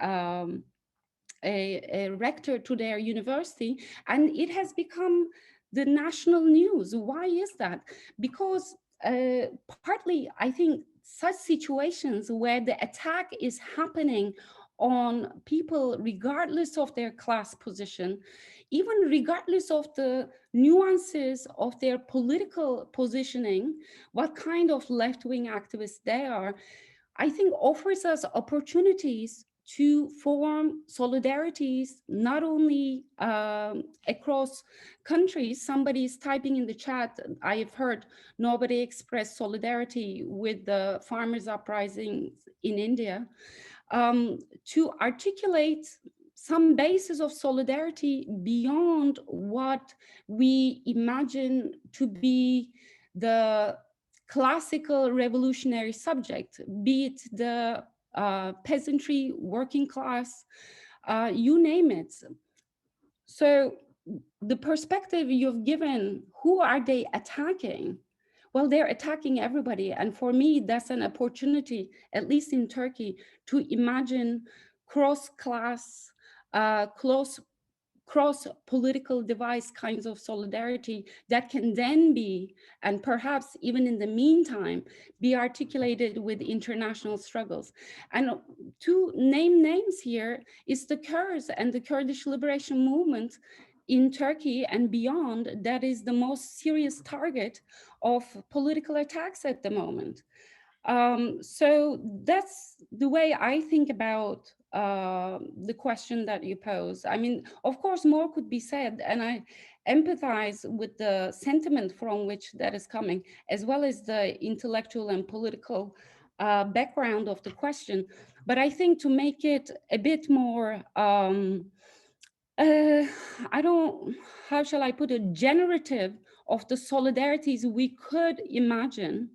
rector to their university, and it has become the national news. Why is that? Because partly, I think such situations where the attack is happening on people regardless of their class position, even regardless of the nuances of their political positioning, what kind of left-wing activists they are, I think offers us opportunities to form solidarities, not only across countries. Somebody is typing in the chat, I have heard nobody expressed solidarity with the farmers' uprising in India, to articulate some basis of solidarity beyond what we imagine to be the classical revolutionary subject, be it the peasantry, working class, you name it. So the perspective you've given, who are they attacking? Well, they're attacking everybody. And for me, that's an opportunity, at least in Turkey, to imagine cross-class, close cross-political device kinds of solidarity that can then be, and perhaps even in the meantime, be articulated with international struggles. And to name names here is the Kurds and the Kurdish liberation movement in Turkey and beyond that is the most serious target of political attacks at the moment. So that's the way I think about the question that you pose. I mean, of course, more could be said, and I empathize with the sentiment from which that is coming, as well as the intellectual and political background of the question. But I think to make it a bit more, I don't, how shall I put it, generative of the solidarities we could imagine,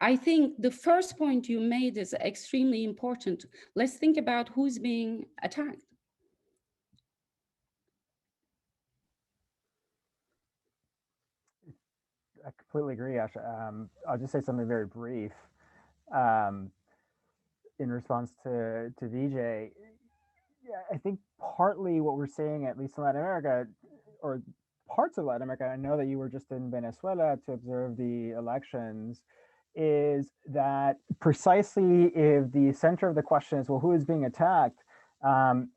I think the first point you made is extremely important. Let's think about who's being attacked. I completely agree, Asha. I'll just say something very brief um, in response to VJ. Yeah, I think partly what we're seeing, at least in Latin America, or parts of Latin America, I know that you were just in Venezuela to observe the elections, is that precisely if the center of the question is, well, who is being attacked? Um,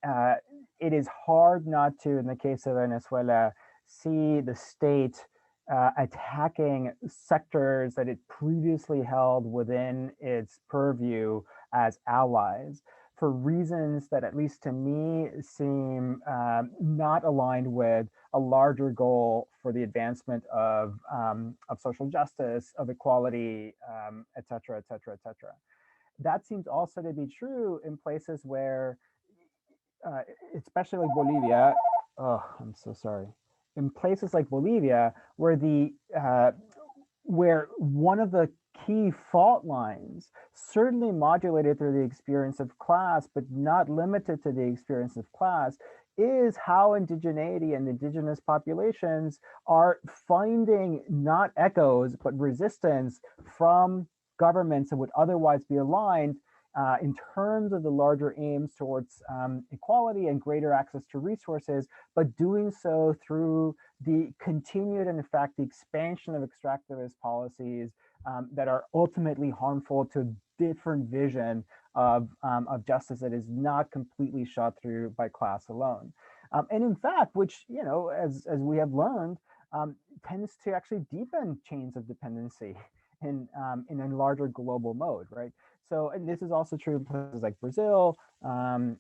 uh, it is hard not to, in the case of Venezuela, see the state attacking sectors that it previously held within its purview as allies for reasons that, at least to me, seem not aligned with a larger goal for the advancement of social justice, of equality, et cetera, et cetera, et cetera. That seems also to be true in places where, especially like Bolivia, oh, I'm so sorry. In places like Bolivia, where where one of the key fault lines, certainly modulated through the experience of class, but not limited to the experience of class, is how indigeneity and indigenous populations are finding not echoes, but resistance from governments that would otherwise be aligned in terms of the larger aims towards equality and greater access to resources, but doing so through the continued and, in fact, the expansion of extractivist policies that are ultimately harmful to a different vision of justice that is not completely shot through by class alone. And in fact, which, you know, as we have learned, tends to actually deepen chains of dependency in a larger global mode, right? So, and this is also true in places like Brazil, in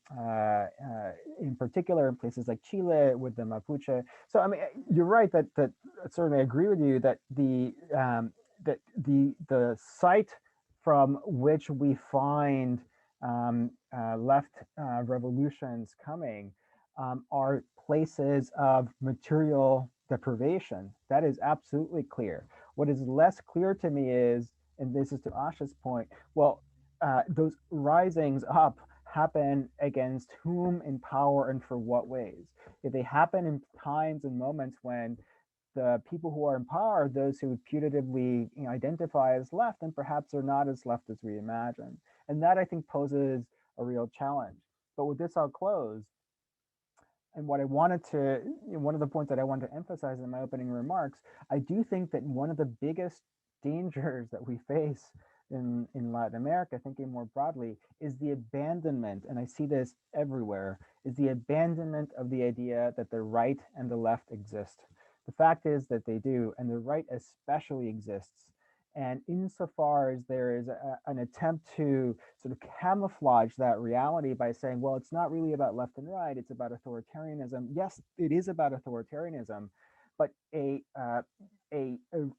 particular in places like Chile with the Mapuche. So, I mean, you're right that certainly I agree with you that the site from which we find left revolutions coming are places of material deprivation. That is absolutely clear. What is less clear to me is, and this is to Asha's point, well, those risings up happen against whom in power and for what ways. If they happen in times and moments when the people who are in power are those who putatively identify as left, and perhaps are not as left as we imagine. And that, I think, poses a real challenge. But with this, I'll close. And what I wanted to, one of the points that I wanted to emphasize in my opening remarks, I do think that one of the biggest dangers that we face in Latin America, thinking more broadly, is the abandonment, and I see this everywhere, is the abandonment of the idea that the right and the left exist. The fact is that they do, and the right especially exists. And insofar as there is an attempt to sort of camouflage that reality by saying, well, it's not really about left and right, it's about authoritarianism. Yes, it is about authoritarianism, but a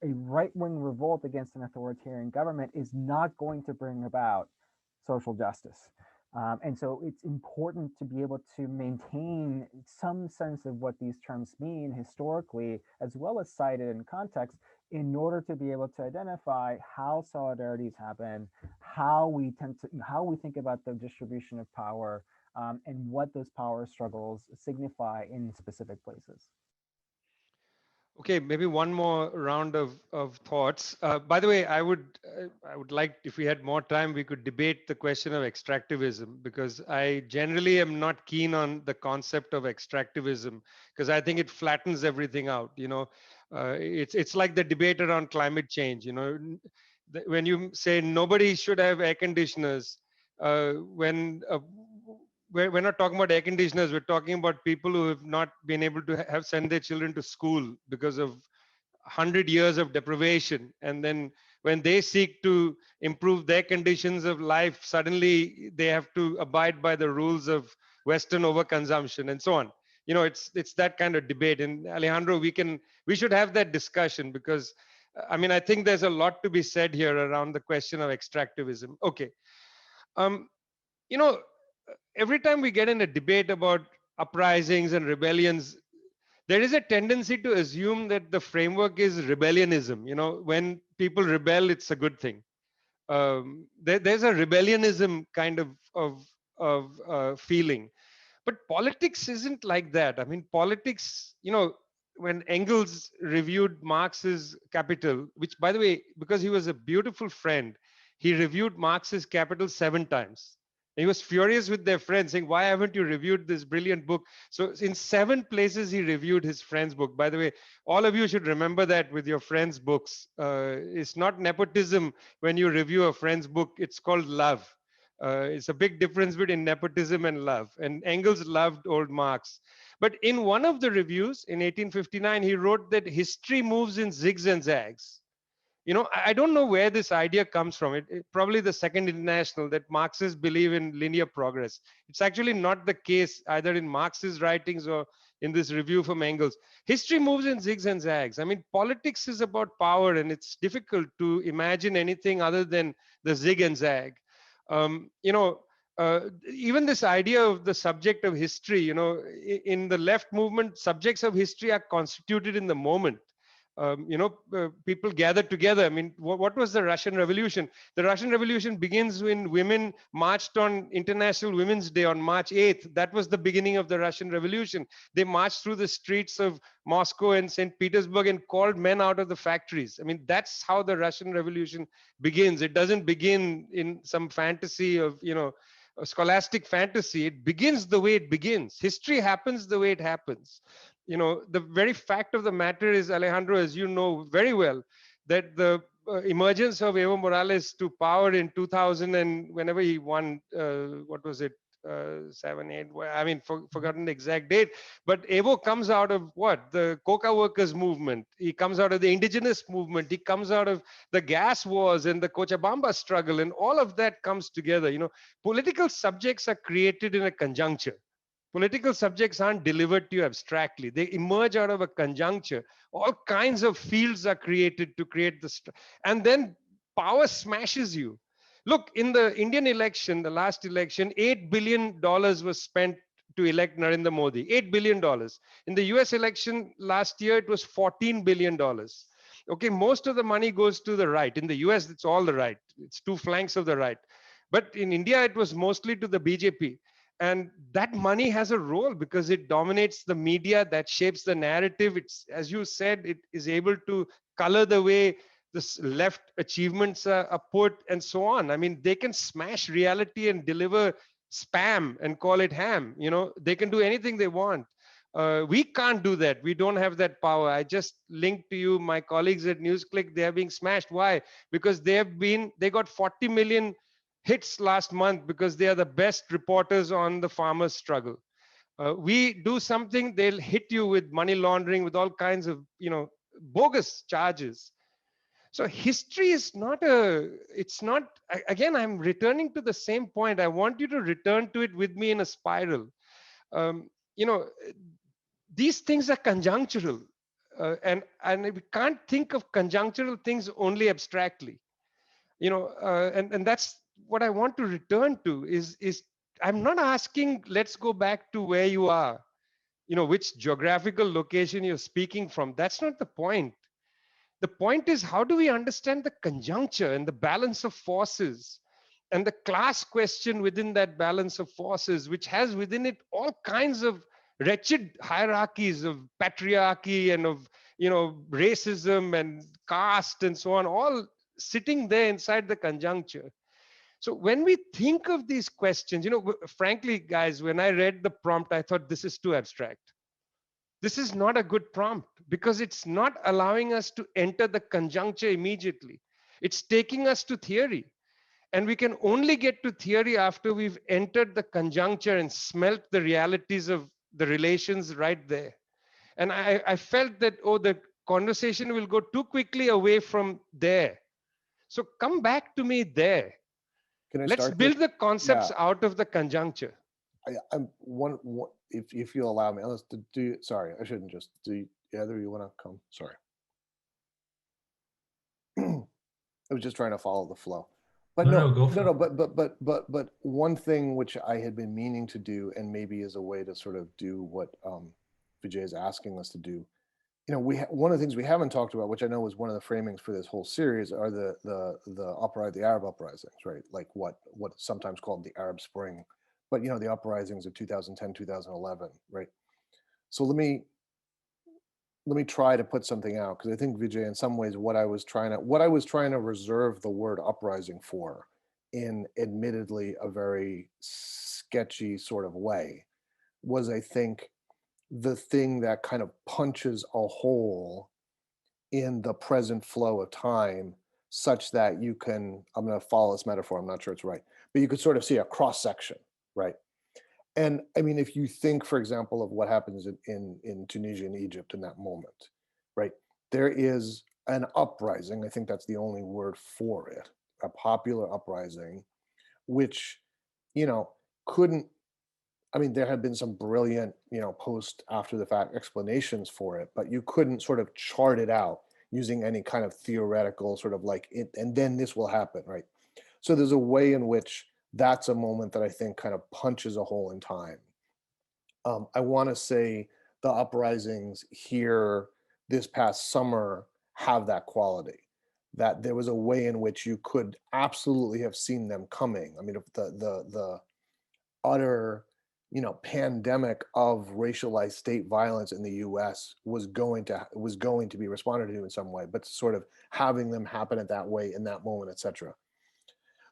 right-wing revolt against an authoritarian government is not going to bring about social justice. And so it's important to be able to maintain some sense of what these terms mean historically, as well as cited in context, in order to be able to identify how solidarities happen, how we think about the distribution of power, and what those power struggles signify in specific places. Okay, maybe one more round of thoughts. By the way, I would like, if we had more time, we could debate the question of extractivism, because I generally am not keen on the concept of extractivism, because I think it flattens everything out. It's like the debate around climate change. When you say nobody should have air conditioners, when we're not talking about air conditioners, we're talking about people who have not been able to have send their children to school because of 100 years of deprivation. And then when they seek to improve their conditions of life, suddenly they have to abide by the rules of Western overconsumption and so on. It's that kind of debate. And Alejandro, we should have that discussion, because I think there's a lot to be said here around the question of extractivism. Okay. Every time we get in a debate about uprisings and rebellions, there is a tendency to assume that the framework is rebellionism. When people rebel, it's a good thing. There's a rebellionism kind of feeling. But politics isn't like that. Politics, when Engels reviewed Marx's Capital, which, by the way, because he was a beautiful friend, he reviewed Marx's Capital 7 times. He was furious with their friends, saying, why haven't you reviewed this brilliant book? So in 7 places, he reviewed his friend's book. By the way, all of you should remember that with your friends' books. It's not nepotism when you review a friend's book. It's called love. It's a big difference between nepotism and love. And Engels loved old Marx. But in one of the reviews in 1859, he wrote that history moves in zigs and zags. I don't know where this idea comes from. Probably the Second International, that Marxists believe in linear progress. It's actually not the case either in Marx's writings or in this review from Engels. History moves in zigs and zags. Politics is about power, and it's difficult to imagine anything other than the zig and zag. Even this idea of the subject of history, in the left movement, subjects of history are constituted in the moment. People gather together. What was the Russian Revolution? The Russian Revolution begins when women marched on International Women's Day on March 8th. That was the beginning of the Russian Revolution. They marched through the streets of Moscow and St. Petersburg and called men out of the factories. That's how the Russian Revolution begins. It doesn't begin in some fantasy of, a scholastic fantasy. It begins the way it begins. History happens the way it happens. The very fact of the matter is, Alejandro, as you know very well, that the emergence of Evo Morales to power in 2000, and whenever he won, what was it, 7, 8, forgotten the exact date, but Evo comes out of what? The coca workers movement. He comes out of the indigenous movement. He comes out of the gas wars and the Cochabamba struggle, and all of that comes together. Political subjects are created in a conjuncture. Political subjects aren't delivered to you abstractly. They emerge out of a conjuncture. All kinds of fields are created to create this. And then power smashes you. Look, in the Indian election, the last election, $8 billion was spent to elect Narendra Modi. $8 billion. In the US election last year, it was $14 billion. Okay, most of the money goes to the right. In the US, it's all the right. It's 2 flanks of the right. But in India, it was mostly to the BJP. And that money has a role because it dominates the media, that shapes the narrative. It's, as you said, it is able to color the way the left achievements are put and so on. They can smash reality and deliver spam and call it ham. They can do anything they want. We can't do that. We don't have that power. I just linked to you my colleagues at NewsClick. They are being smashed. Why? Because they got 40 million hits last month because they are the best reporters on the farmers' struggle. We do something, they'll hit you with money laundering, with all kinds of bogus charges. So history is not it's not, again, I'm returning to the same point. I want you to return to it with me in a spiral. um, you know these things are conjunctural, and we can't think of conjunctural things only abstractly. And that's what I want to return to. Is I'm not asking let's go back to where you are, which geographical location you're speaking from. That's not the point. The point is, how do we understand the conjuncture and the balance of forces and the class question within that balance of forces, which has within it all kinds of wretched hierarchies of patriarchy and of racism and caste and so on, all sitting there inside the conjuncture. So when we think of these questions, frankly, guys, when I read the prompt, I thought this is too abstract. This is not a good prompt because it's not allowing us to enter the conjuncture immediately. It's taking us to theory. And we can only get to theory after we've entered the conjuncture and smelt the realities of the relations right there. And I felt that, the conversation will go too quickly away from there. So come back to me there. Can I Let's start build this? the concepts out of the conjuncture. I'm one, if you allow me, unless sorry, I shouldn't just do. Either you want to come? Sorry, I was just trying to follow the flow. But but one thing which I had been meaning to do, and maybe as a way to sort of do what Vijay is asking us to do. One of the things we haven't talked about, which I know was one of the framings for this whole series, are the Arab uprisings, right? Like what's sometimes called the Arab Spring, but the uprisings of 2010, 2011, right? So let me try to put something out, because I think, Vijay, in some ways, what I was trying to reserve the word uprising for, in admittedly a very sketchy sort of way, was, I think, the thing that kind of punches a hole in the present flow of time, such that you can, I'm going to follow this metaphor, I'm not sure it's right, but you could sort of see a cross section, right? And I mean, if you think, for example, of what happens in Tunisia and Egypt in that moment, right? There is an uprising, I think that's the only word for it, a popular uprising, which, couldn't, I mean, there have been some brilliant, post after the fact explanations for it, but you couldn't sort of chart it out using any kind of theoretical sort of like it, and then this will happen, right? So there's a way in which that's a moment that I think kind of punches a hole in time. I want to say the uprisings here this past summer have that quality, that there was a way in which you could absolutely have seen them coming. I mean, if the utter pandemic of racialized state violence in the US was going to be responded to in some way, but sort of having them happen at that way in that moment, etc.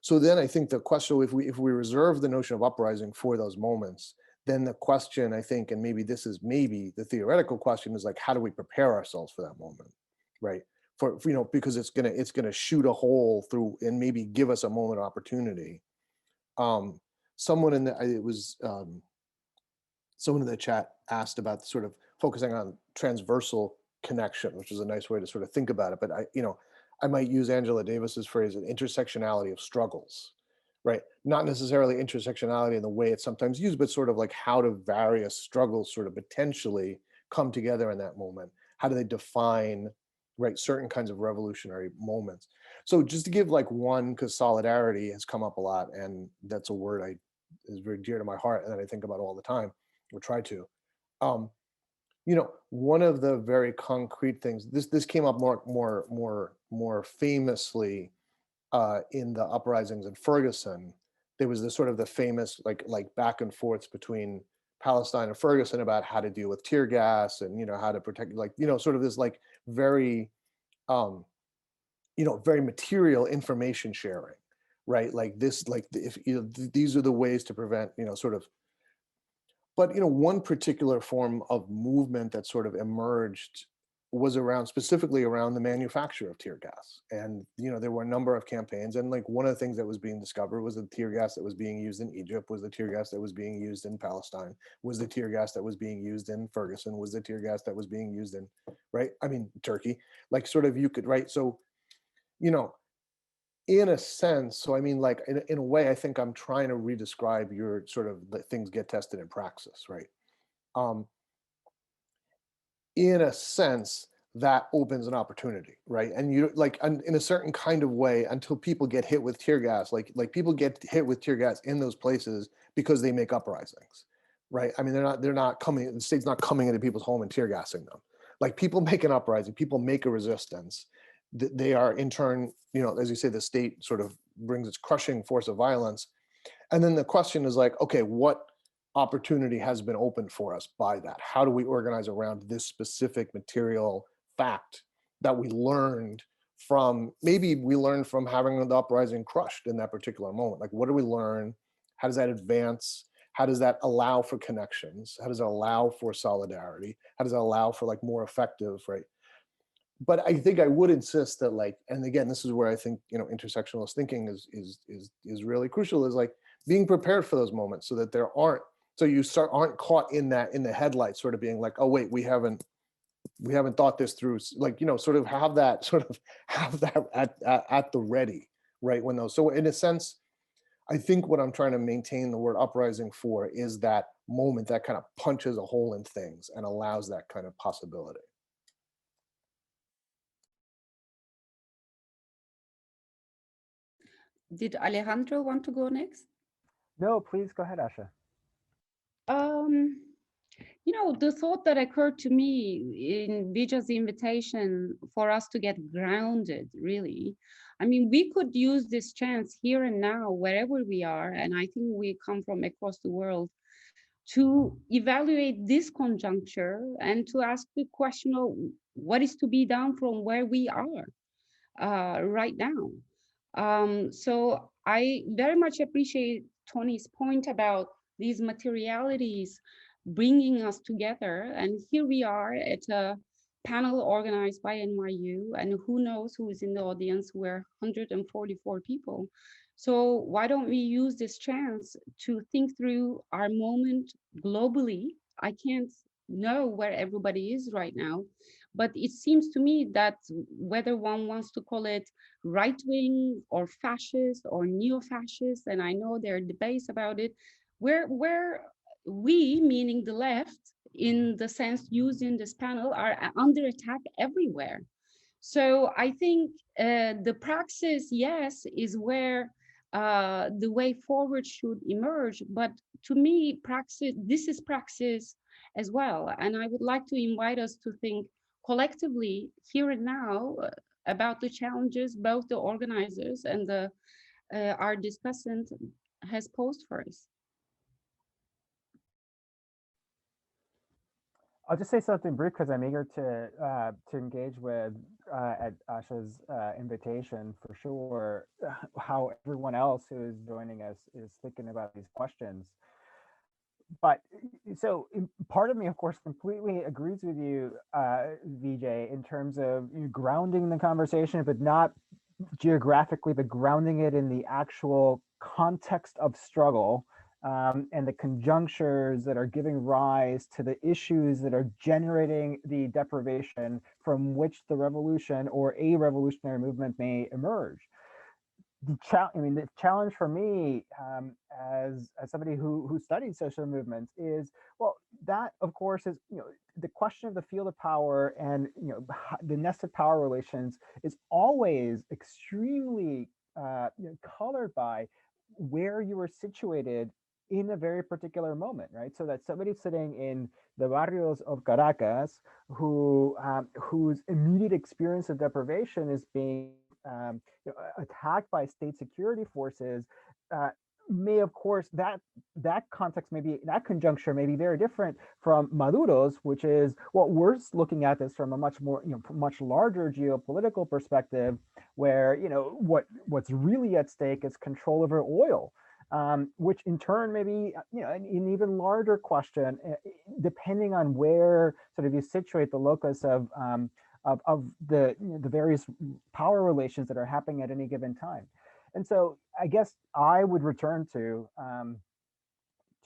So then I think the question, if we reserve the notion of uprising for those moments, then the question, I think, and maybe this is maybe the theoretical question, is like, how do we prepare ourselves for that moment, right? For because it's gonna shoot a hole through and maybe give us a moment of opportunity. Someone in the chat asked about sort of focusing on transversal connection, which is a nice way to sort of think about it. But I might use Angela Davis's phrase, an intersectionality of struggles, right? Not necessarily intersectionality in the way it's sometimes used, but sort of like how do various struggles sort of potentially come together in that moment? How do they define, right, certain kinds of revolutionary moments? So just to give like one, because solidarity has come up a lot, and that's a word is very dear to my heart and that I think about all the time, or try to. One of the very concrete things, this came up more famously in the uprisings in Ferguson. There was this sort of the famous like back and forths between Palestine and Ferguson about how to deal with tear gas and how to protect, sort of this like very very material information sharing, right? Like this, like if these are the ways to prevent sort of But one particular form of movement that sort of emerged was around, specifically around the manufacture of tear gas. And there were a number of campaigns, and like one of the things that was being discovered was the tear gas that was being used in Egypt, was the tear gas that was being used in Palestine, was the tear gas that was being used in Ferguson, was the tear gas that was being used in, right? I mean, Turkey, like sort of you could, right? So, in a sense, so I mean, like in a way, I think I'm trying to redescribe your sort of the things get tested in praxis, right? Um, in a sense, that opens an opportunity, right? And you like in a certain kind of way, until people get hit with tear gas, like people get hit with tear gas in those places because they make uprisings, right? I mean, they're not coming, the state's not coming into people's home and tear gassing them. Like people make an uprising, people make a resistance. They are in turn, as you say, the state sort of brings its crushing force of violence. And then the question is like, okay, what opportunity has been opened for us by that? How do we organize around this specific material fact that we learned from, maybe we learned from having the uprising crushed in that particular moment? Like, what do we learn? How does that advance? How does that allow for connections? How does it allow for solidarity? How does it allow for like more effective, right? But I think I would insist that, like, and again, this is where I think intersectionalist thinking is really crucial, is like being prepared for those moments, so that there aren't, so you aren't caught in the headlights, sort of being like, oh wait, we haven't thought this through, like sort of have that at the ready, right? When those, so in a sense, I think what I'm trying to maintain the word uprising for is that moment that kind of punches a hole in things and allows that kind of possibility. Did Alejandro want to go next? No, please go ahead, Asha. The thought that occurred to me in Vija's invitation for us to get grounded, really. I mean, we could use this chance here and now, wherever we are, and I think we come from across the world, to evaluate this conjuncture and to ask the question of what is to be done from where we are right now. So I very much appreciate Tony's point about these materialities bringing us together. And here we are at a panel organized by NYU, and who knows who is in the audience. We're 144 people. So why don't we use this chance to think through our moment globally? I can't know where everybody is right now, but it seems to me that whether one wants to call it right-wing or fascist or neo-fascist, and I know there are debates about it, where we, meaning the left, in the sense used in this panel, are under attack everywhere. So I think the praxis, yes, is where the way forward should emerge. But to me, praxis, this is praxis as well. And I would like to invite us to think collectively here and now about the challenges both the organizers and our discussant has posed for us. I'll just say something brief because I'm eager to engage with at Asha's invitation for sure. How everyone else who is joining us is thinking about these questions. But so part of me, of course, completely agrees with you, Vijay, in terms of grounding the conversation, but not geographically, but grounding it in the actual context of struggle. And the conjunctures that are giving rise to the issues that are generating the deprivation from which the revolution or a revolutionary movement may emerge. The challenge for me as somebody who studies social movements is, well, that of course is, the question of the field of power and, the nested power relations is always extremely colored by where you are situated in a very particular moment, right? So that somebody sitting in the barrios of Caracas whose immediate experience of deprivation is being attacked by state security forces may, of course, that context, maybe that conjuncture may be very different from Maduro's, which is, well, we're looking at this from a much more, much larger geopolitical perspective, where what's really at stake is control over oil. which in turn maybe an even larger question, depending on where sort of you situate the locus of the the various power relations that are happening at any given time. And so I guess I would return to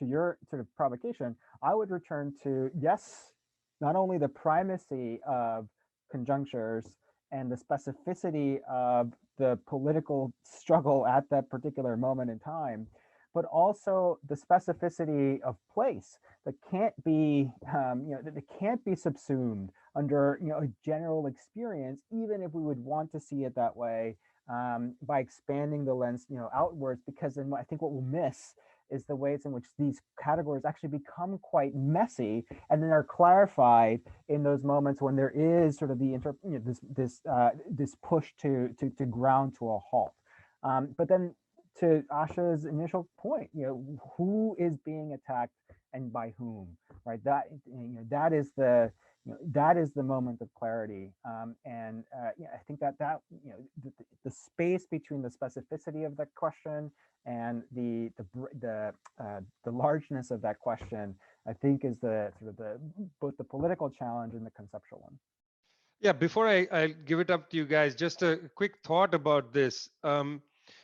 your sort of provocation. I would return to, yes, not only the primacy of conjunctures and the specificity of the political struggle at that particular moment in time, but also the specificity of place that can't be, that can't be subsumed under, a general experience, even if we would want to see it that way, by expanding the lens, outwards. Because then I think what we'll miss is the ways in which these categories actually become quite messy, and then are clarified in those moments when there is sort of the this push to ground to a halt. But then, to Asha's initial point, who is being attacked and by whom, right? That is that is the moment of clarity. And I think that the space between the specificity of the question and the largeness of that question, I think, is the sort of the both the political challenge and the conceptual one. Yeah, before I give it up to you guys, just a quick thought about this.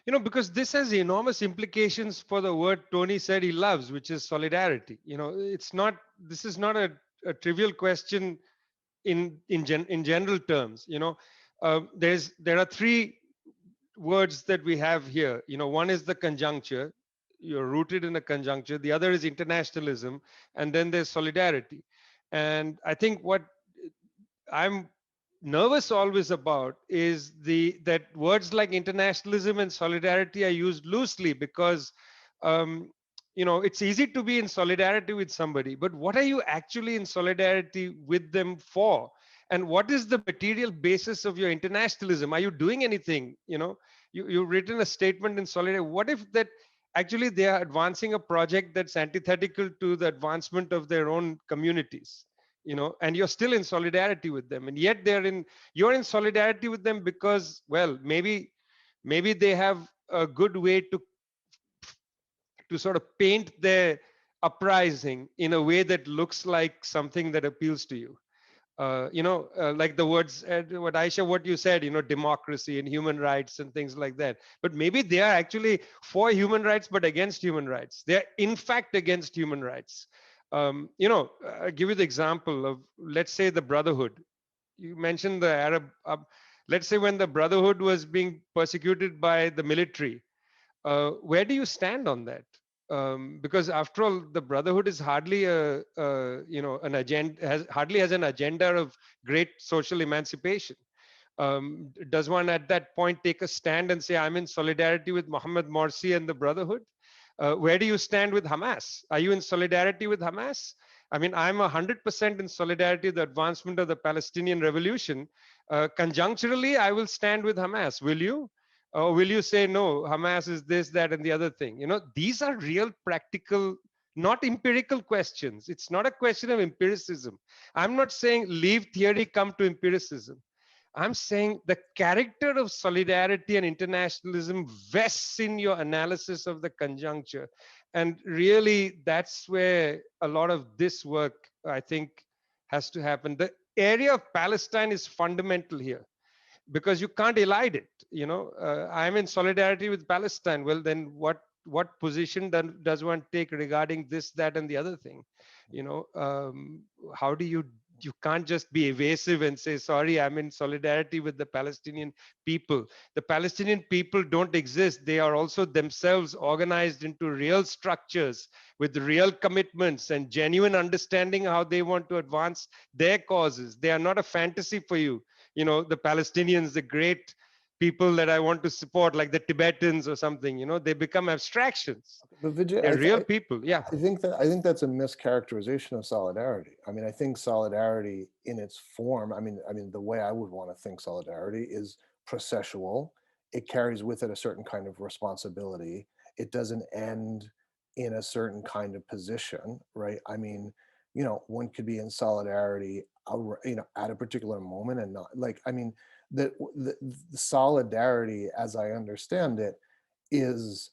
Because this has enormous implications for the word Tony said he loves, which is solidarity. This is not a trivial question in general terms. There are three words that we have here. One is the conjuncture. You're rooted in a conjuncture. The other is internationalism, and then there's solidarity. And I think what I'm nervous always about is that words like internationalism and solidarity are used loosely, because it's easy to be in solidarity with somebody, but what are you actually in solidarity with them for? And what is the material basis of your internationalism? Are you doing anything? You've written a statement in solidarity. What if that actually they are advancing a project that's antithetical to the advancement of their own communities? And you're still in solidarity with them, and yet you're in solidarity with them because, well, maybe they have a good way to sort of paint their uprising in a way that looks like something that appeals to you. Like the words, what Aisha, what you said, democracy and human rights and things like that. But maybe they are actually for human rights, but against human rights. They're in fact against human rights. I'll give you the example of, let's say, the Brotherhood. You mentioned the Arab. Let's say when the Brotherhood was being persecuted by the military, where do you stand on that? Because after all, the Brotherhood is hardly an agenda, hardly has an agenda of great social emancipation. Does one at that point take a stand and say, I'm in solidarity with Mohammed Morsi and the Brotherhood? Where do you stand with Hamas? Are you in solidarity with Hamas? I mean, I'm 100% in solidarity with the advancement of the Palestinian revolution. Conjuncturally, I will stand with Hamas. Will you? Or will you say, no, Hamas is this, that, and the other thing? These are real practical, not empirical questions. It's not a question of empiricism. I'm not saying leave theory, come to empiricism. I'm saying the character of solidarity and internationalism vests in your analysis of the conjuncture. And really, that's where a lot of this work, I think, has to happen. The area of Palestine is fundamental here, because you can't elide it. I'm in solidarity with Palestine. Well, then what position does one take regarding this, that, and the other thing? How do you can't just be evasive and say, sorry, I'm in solidarity with the Palestinian people. The Palestinian people don't exist. They are also themselves organized into real structures with real commitments and genuine understanding how they want to advance their causes. They are not a fantasy for you. The Palestinians, the great people that I want to support, like the Tibetans or something, they become abstractions. But Vijay, they're real people. Yeah. I think that's a mischaracterization of solidarity. I mean, I think solidarity in its form, I mean, the way I would want to think solidarity is processual. It carries with it a certain kind of responsibility. It doesn't end in a certain kind of position, right? I mean, one could be in solidarity, at a particular moment and not like, I mean, the solidarity, as I understand it, is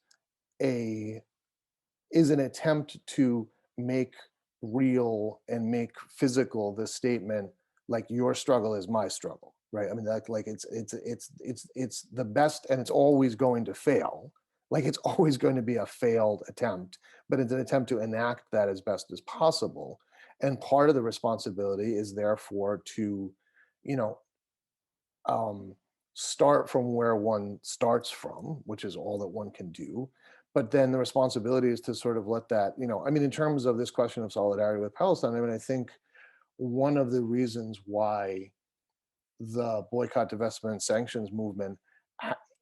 an attempt to make real and make physical the statement, like, your struggle is my struggle, right? I mean, like it's the best, and it's always going to fail. Like, it's always going to be a failed attempt, but it's an attempt to enact that as best as possible. And part of the responsibility is therefore to, you know, start from where one starts from, which is all that one can do. But then the responsibility is to sort of let that, you know, I mean, in terms of this question of solidarity with Palestine, I mean, I think one of the reasons why the boycott, divestment, and sanctions movement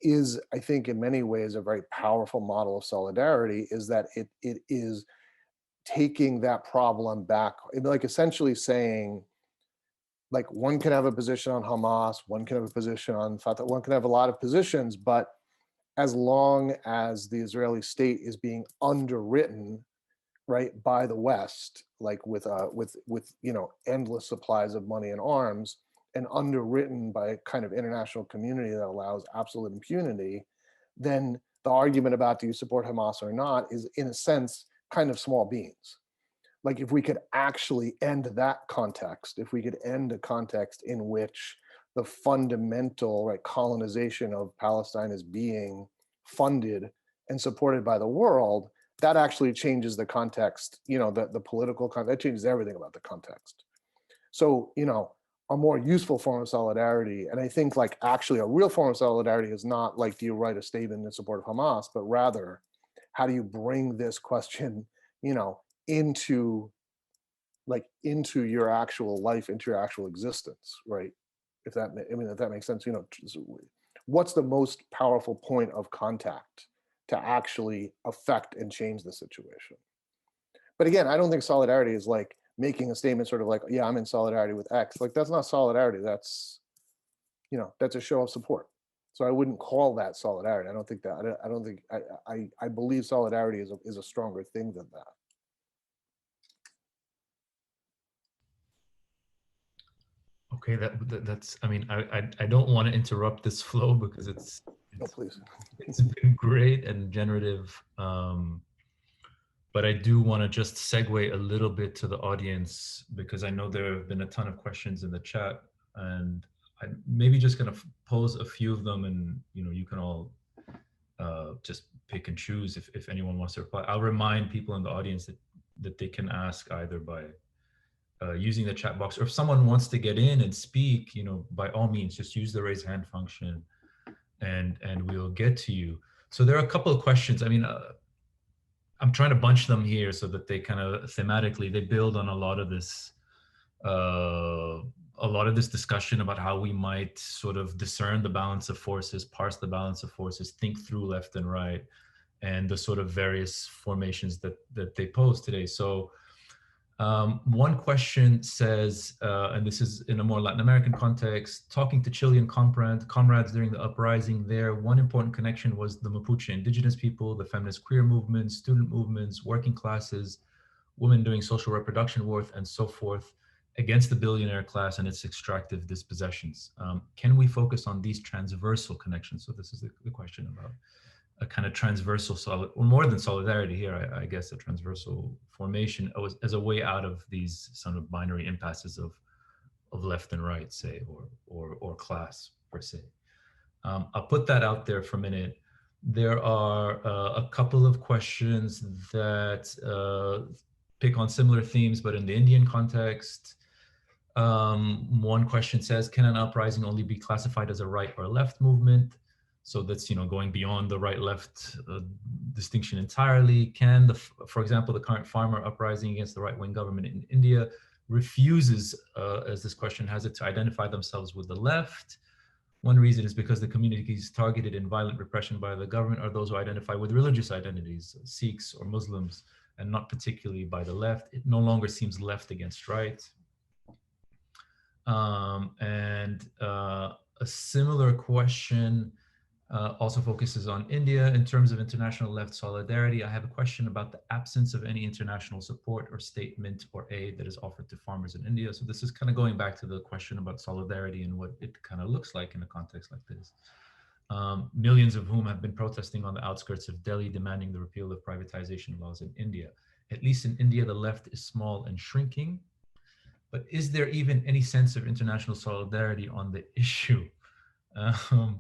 is, I think, in many ways a very powerful model of solidarity, is that it is taking that problem back, like essentially saying, like, one can have a position on Hamas, one can have a position on Fatah, one can have a lot of positions, but as long as the Israeli state is being underwritten, right, by the West, like with you know, endless supplies of money and arms, and underwritten by a kind of international community that allows absolute impunity, then the argument about do you support Hamas or not is, in a sense, kind of small beans. Like, if we could actually end that context, if we could end a context in which the fundamental, right, colonization of Palestine is being funded and supported by the world, that actually changes the context, you know, the political context, that changes everything about the context. So, you know, a more useful form of solidarity, and I think, like, actually a real form of solidarity is not like, do you write a statement in support of Hamas, but rather, how do you bring this question, you know, into your actual life, into your actual existence, right? If that, I mean, if that makes sense, you know, what's the most powerful point of contact to actually affect and change the situation? But again, I don't think solidarity is like making a statement sort of like, yeah, I'm in solidarity with X. Like, that's not solidarity. That's, you know, that's a show of support. So I wouldn't call that solidarity. I don't think that. I don't think. I believe solidarity is a stronger thing than that. Okay, that's. I mean, I don't want to interrupt this flow because it's Oh, please. it's been great and generative. But I do want to just segue a little bit to the audience, because I know there have been a ton of questions in the chat, and I'm maybe just going to pose a few of them, and, you know, you can all just pick and choose if anyone wants to reply. I'll remind people in the audience that they can ask either by using the chat box, or if someone wants to get in and speak, you know, by all means, just use the raise hand function, and we'll get to you. So there are a couple of questions. I mean, I'm trying to bunch them here so that they kind of thematically, they build on a lot of this discussion about how we might sort of discern the balance of forces, parse the balance of forces, think through left and right, and the sort of various formations that they pose today. So one question says, and this is in a more Latin American context, talking to Chilean comrades during the uprising there, one important connection was the Mapuche indigenous people, the feminist queer movements, student movements, working classes, women doing social reproduction work, and so forth, against the billionaire class and its extractive dispossessions. Can we focus on these transversal connections? So this is the question about a kind of transversal, or more than solidarity here, I guess, a transversal formation as a way out of these sort of binary impasses of left and right, say, or class per se. I'll put that out there for a minute. There are a couple of questions that pick on similar themes, but in the Indian context. One question says, can an uprising only be classified as a right or left movement? So that's, you know, going beyond the right-left distinction entirely. Can for example, the current farmer uprising against the right-wing government in India refuses, as this question has it, to identify themselves with the left? One reason is because the communities targeted in violent repression by the government are those who identify with religious identities, Sikhs or Muslims, and not particularly by the left. It no longer seems left against right. A similar question also focuses on India in terms of international left solidarity. I have a question about the absence of any international support or statement or aid that is offered to farmers in India. So this is kind of going back to the question about solidarity and what it kind of looks like in a context like this. millions of whom have been protesting on the outskirts of Delhi, demanding the repeal of privatization laws in India. At least in India, the left is small and shrinking. But is there even any sense of international solidarity on the issue? Um,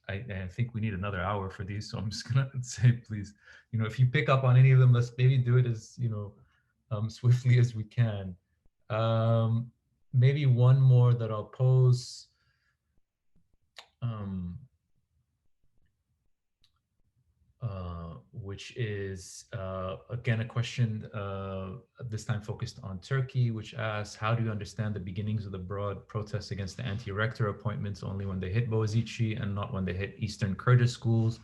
I think we need another hour for these, so I'm just gonna say, please, if you pick up on any of them, let's maybe do it as swiftly as we can. Maybe one more that I'll pose. Which is again a question this time focused on Turkey, which asks, how do you understand the beginnings of the broad protests against the anti-rector appointments only when they hit Boğaziçi and not when they hit Eastern Kurdish schools?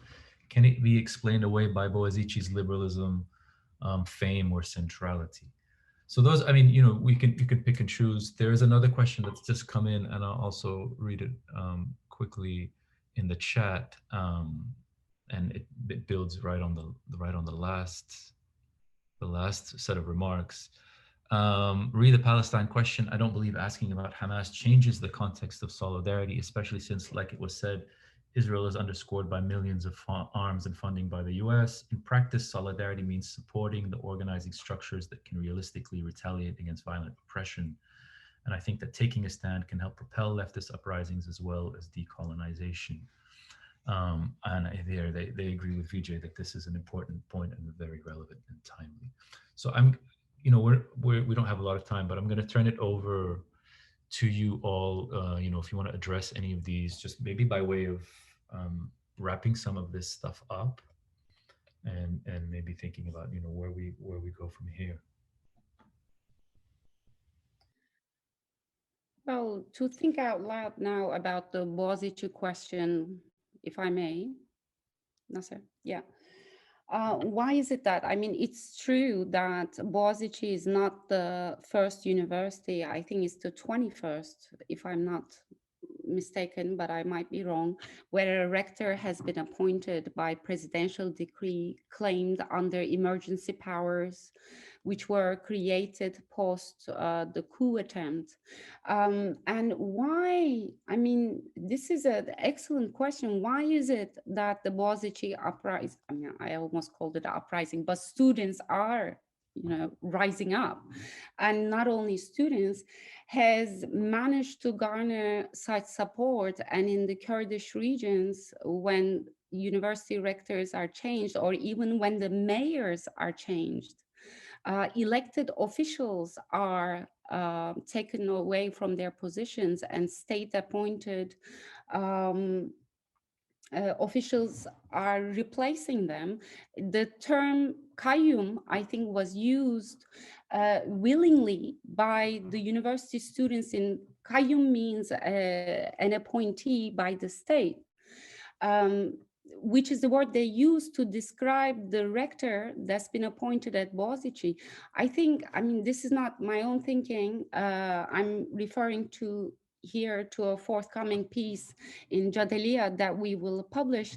Can it be explained away by Boğaziçi's liberalism, fame, or centrality? So those, I mean, you can pick and choose. There is another question that's just come in, and I'll also read it quickly in the chat. And it builds right on the last set of remarks. Read the Palestine question. I don't believe asking about Hamas changes the context of solidarity, especially since, like it was said, Israel is underscored by millions of arms and funding by the US. In practice, solidarity means supporting the organizing structures that can realistically retaliate against violent oppression. And I think that taking a stand can help propel leftist uprisings as well as decolonization. And they agree with Vijay that this is an important point and very relevant and timely. So we don't have a lot of time, but I'm going to turn it over to you all. If you want to address any of these, just maybe by way of wrapping some of this stuff up, and maybe thinking about where we go from here. Well, to think out loud now about the Boğaziçi question, if I may, Nasser, yeah. Why is it that? I mean, it's true that Boğaziçi is not the first university. I think it's the 21st, if I'm not mistaken, but I might be wrong, where a rector has been appointed by presidential decree claimed under emergency powers, which were created post the coup attempt. And why, I mean, this is an excellent question. Why is it that the Boğaziçi uprising, I mean, I almost called it uprising, but students are rising up, and not only students, has managed to garner such support. And in the Kurdish regions, when university rectors are changed, or even when the mayors are changed, elected officials are taken away from their positions, and state appointed officials are replacing them. The term kayyum, I think, was used willingly by the university students. In kayyum means an appointee by the state, which is the word they use to describe the rector that's been appointed at Boğaziçi. I think, I mean, this is not my own thinking. I'm referring to here to a forthcoming piece in Jadeliya that we will publish.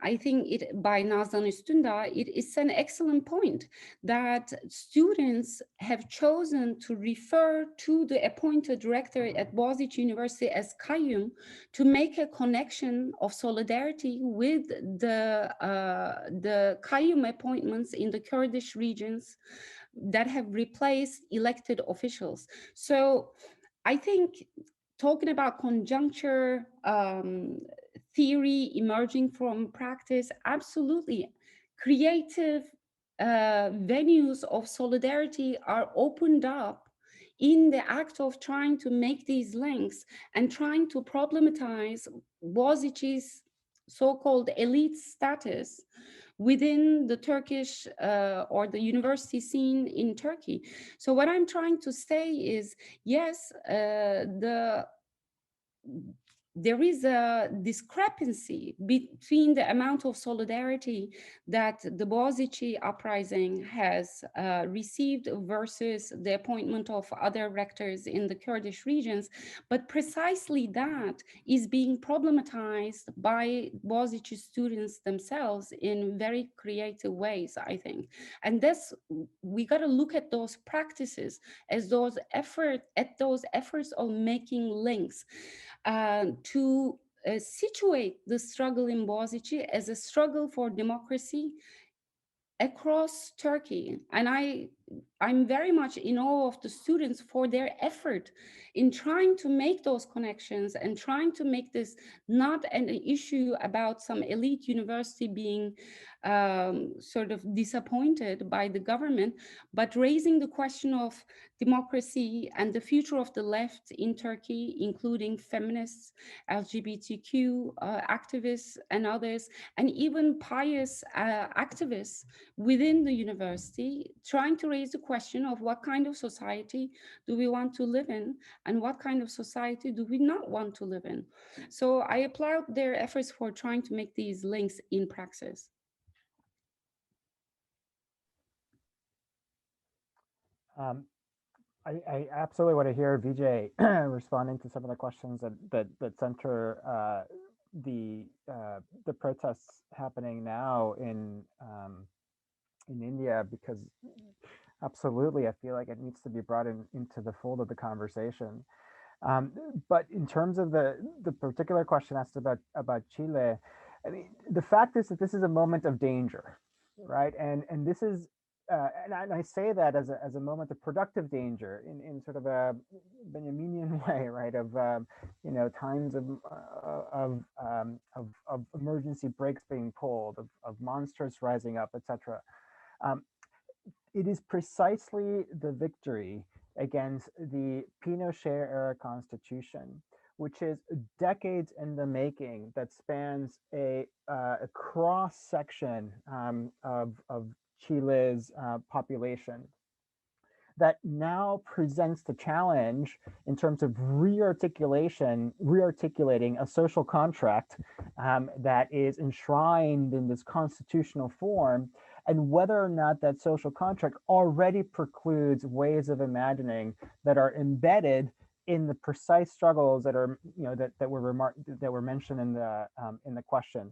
I think it by Nazan Üstündağ, it is an excellent point that students have chosen to refer to the appointed director at Boğaziçi University as kayyum to make a connection of solidarity with the kayyum appointments in the Kurdish regions that have replaced elected officials. So I think talking about conjuncture theory emerging from practice, absolutely. Creative venues of solidarity are opened up in the act of trying to make these links and trying to problematize Boğaziçi's so-called elite status within the Turkish or the university scene in Turkey. So what I'm trying to say is, yes, there is a discrepancy between the amount of solidarity that the Boğaziçi uprising has received versus the appointment of other rectors in the Kurdish regions. But precisely that is being problematized by Boğaziçi students themselves in very creative ways, I think. And this, we got to look at those practices as those efforts of making links to situate the struggle in Boğaziçi as a struggle for democracy across Turkey. And I'm very much in awe of the students for their effort in trying to make those connections and trying to make this not an issue about some elite university being sort of disappointed by the government, but raising the question of democracy and the future of the left in Turkey, including feminists, LGBTQ activists and others, and even pious activists within the university, trying to raise the question of what kind of society do we want to live in and what kind of society do we not want to live in. So I applaud their efforts for trying to make these links in praxis. I absolutely want to hear Vijay responding to some of the questions that center the protests happening now in India, because absolutely I feel like it needs to be brought into the fold of the conversation. But in terms of the particular question asked about Chile, I mean, the fact is that this is a moment of danger, right? And this is and I say that as a moment of productive danger in sort of a Benjaminian way, right? Of you know, times of emergency brakes being pulled, of monsters rising up, etc. It is precisely the victory against the Pinochet era constitution, which is decades in the making, that spans a cross section of Chile's population, that now presents the challenge in terms of rearticulating a social contract that is enshrined in this constitutional form, and whether or not that social contract already precludes ways of imagining that are embedded in the precise struggles that are, you know, that were mentioned in the question.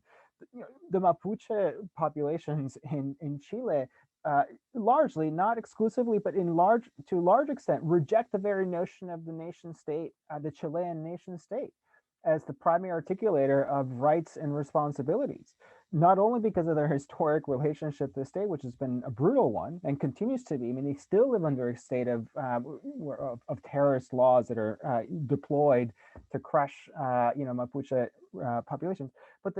You know, the Mapuche populations in Chile, largely, not exclusively, but to a large extent, reject the very notion of the nation state, the Chilean nation state, as the primary articulator of rights and responsibilities. Not only because of their historic relationship to the state, which has been a brutal one and continues to be. I mean, they still live under a state of terrorist laws that are deployed to crush, you know, Mapuche populations, but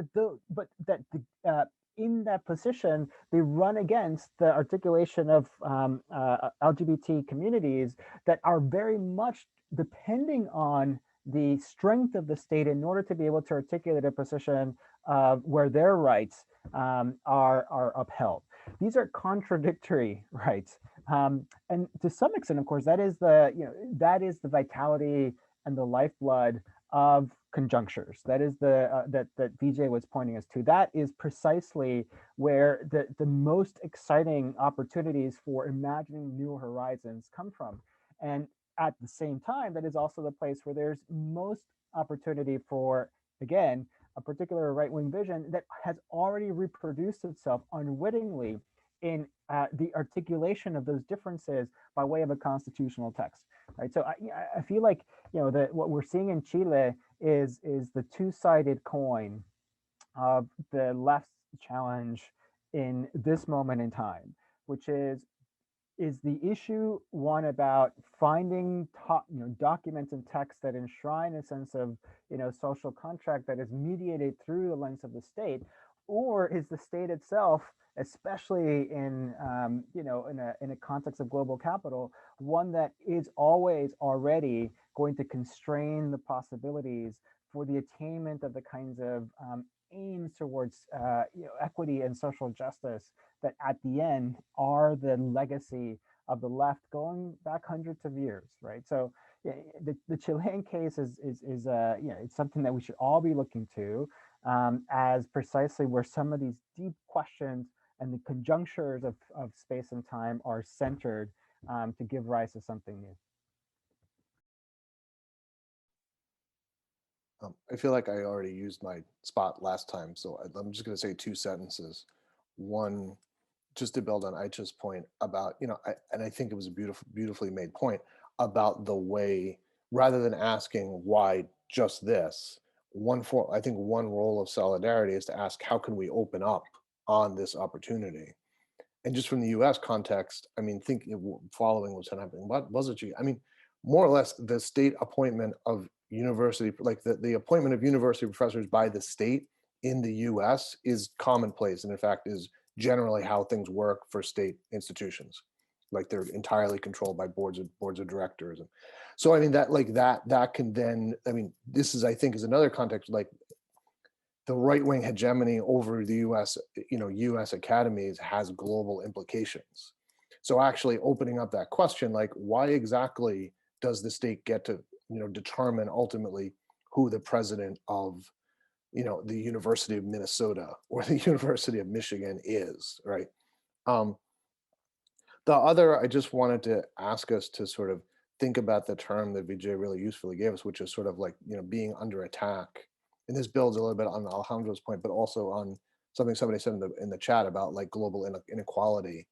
in that position, they run against the articulation of LGBT communities that are very much depending on the strength of the state in order to be able to articulate a position where their rights are upheld. These are contradictory rights, and to some extent, of course, that is the vitality and the lifeblood of conjunctures. That is that Vijay was pointing us to. That is precisely where the most exciting opportunities for imagining new horizons come from. And at the same time, that is also the place where there's most opportunity for, again, a particular right-wing vision that has already reproduced itself unwittingly in the articulation of those differences by way of a constitutional text, right? So I feel like, you know, that what we're seeing in Chile is the two-sided coin of the left's challenge in this moment in time, which is the issue one about finding documents and texts that enshrine a sense of, you know, social contract that is mediated through the lens of the state, or is the state itself, especially in you know, in a context of global capital, one that is always already going to constrain the possibilities for the attainment of the kinds of aims towards you know, equity and social justice that at the end are the legacy of the left going back hundreds of years, right? So yeah, the Chilean case is you know, it's something that we should all be looking to as precisely where some of these deep questions and the conjunctures of space and time are centered to give rise to something new. I feel like I already used my spot last time, so I'm just going to say two sentences. One, just to build on Aicha's point about, you know, and I think it was a beautifully made point about the way, rather than asking why just this, I think one role of solidarity is to ask, how can we open up on this opportunity? And just from the US context, I mean, following what's happening, what was it? I mean, more or less the state appointment of university, like the appointment of university professors by the state in the US is commonplace. And in fact, is generally how things work for state institutions. Like they're entirely controlled by boards of directors. And so, I mean, that can then, I mean, this is, I think, is another context, like the right-wing hegemony over the US, US academies has global implications. So actually opening up that question, like, why exactly does the state get to, determine ultimately who the president of, the University of Minnesota or the University of Michigan is, right? The other, I just wanted to ask us to sort of think about the term that Vijay really usefully gave us, which is sort of like, being under attack. And this builds a little bit on Alejandro's point, but also on something somebody said in the chat about like global inequality.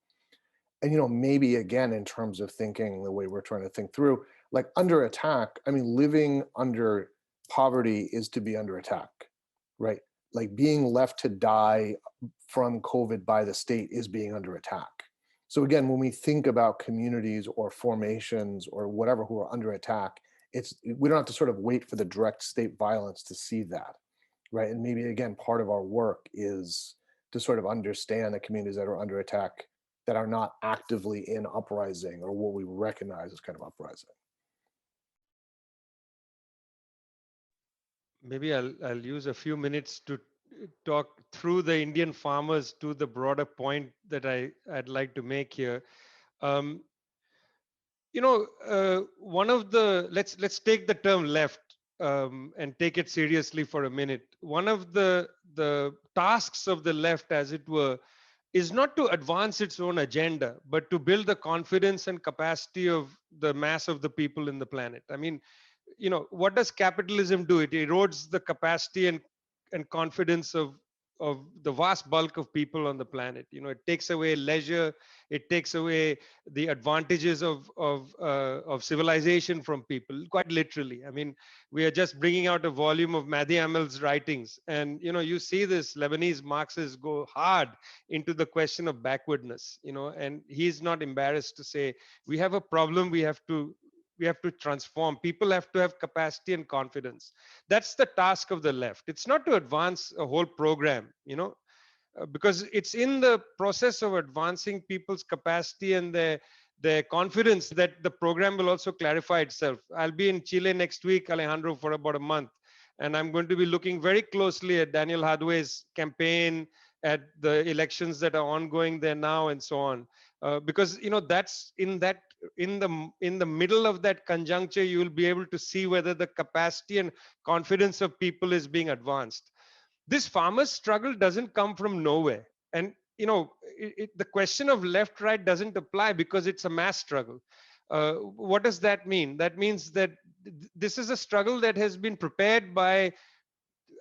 And, maybe again, in terms of thinking the way we're trying to think through, like under attack, I mean, living under poverty is to be under attack, right? Like being left to die from COVID by the state is being under attack. So again, when we think about communities or formations or whatever who are under attack, we don't have to sort of wait for the direct state violence to see that, right? And maybe again, part of our work is to sort of understand the communities that are under attack that are not actively in uprising or what we recognize as kind of uprising. Maybe I'll use a few minutes to talk through the Indian farmers to the broader point that I'd like to make here. One of the let's take the term left and take it seriously for a minute. One of the tasks of the left, as it were, is not to advance its own agenda, but to build the confidence and capacity of the mass of the people in the planet. I mean, what does capitalism do? It erodes the capacity and confidence of the vast bulk of people on the planet. It takes away leisure. It takes away the advantages of civilization from people, quite literally. I mean, we are just bringing out a volume of Mahdi Amel's writings, and you see this Lebanese Marxist go hard into the question of backwardness. And he's not embarrassed to say we have a problem. We have to transform. People have to have capacity and confidence. That's the task of the left. It's not to advance a whole program, because it's in the process of advancing people's capacity and their confidence that the program will also clarify itself. I'll be in Chile next week, Alejandro, for about a month, and I'm going to be looking very closely at Daniel Hadway's campaign, at the elections that are ongoing there now, and so on, because that's in the middle of that conjuncture, you will be able to see whether the capacity and confidence of people is being advanced. This farmers' struggle doesn't come from nowhere, and the question of left right doesn't apply because it's a mass struggle. What does that mean? That means that this is a struggle that has been prepared by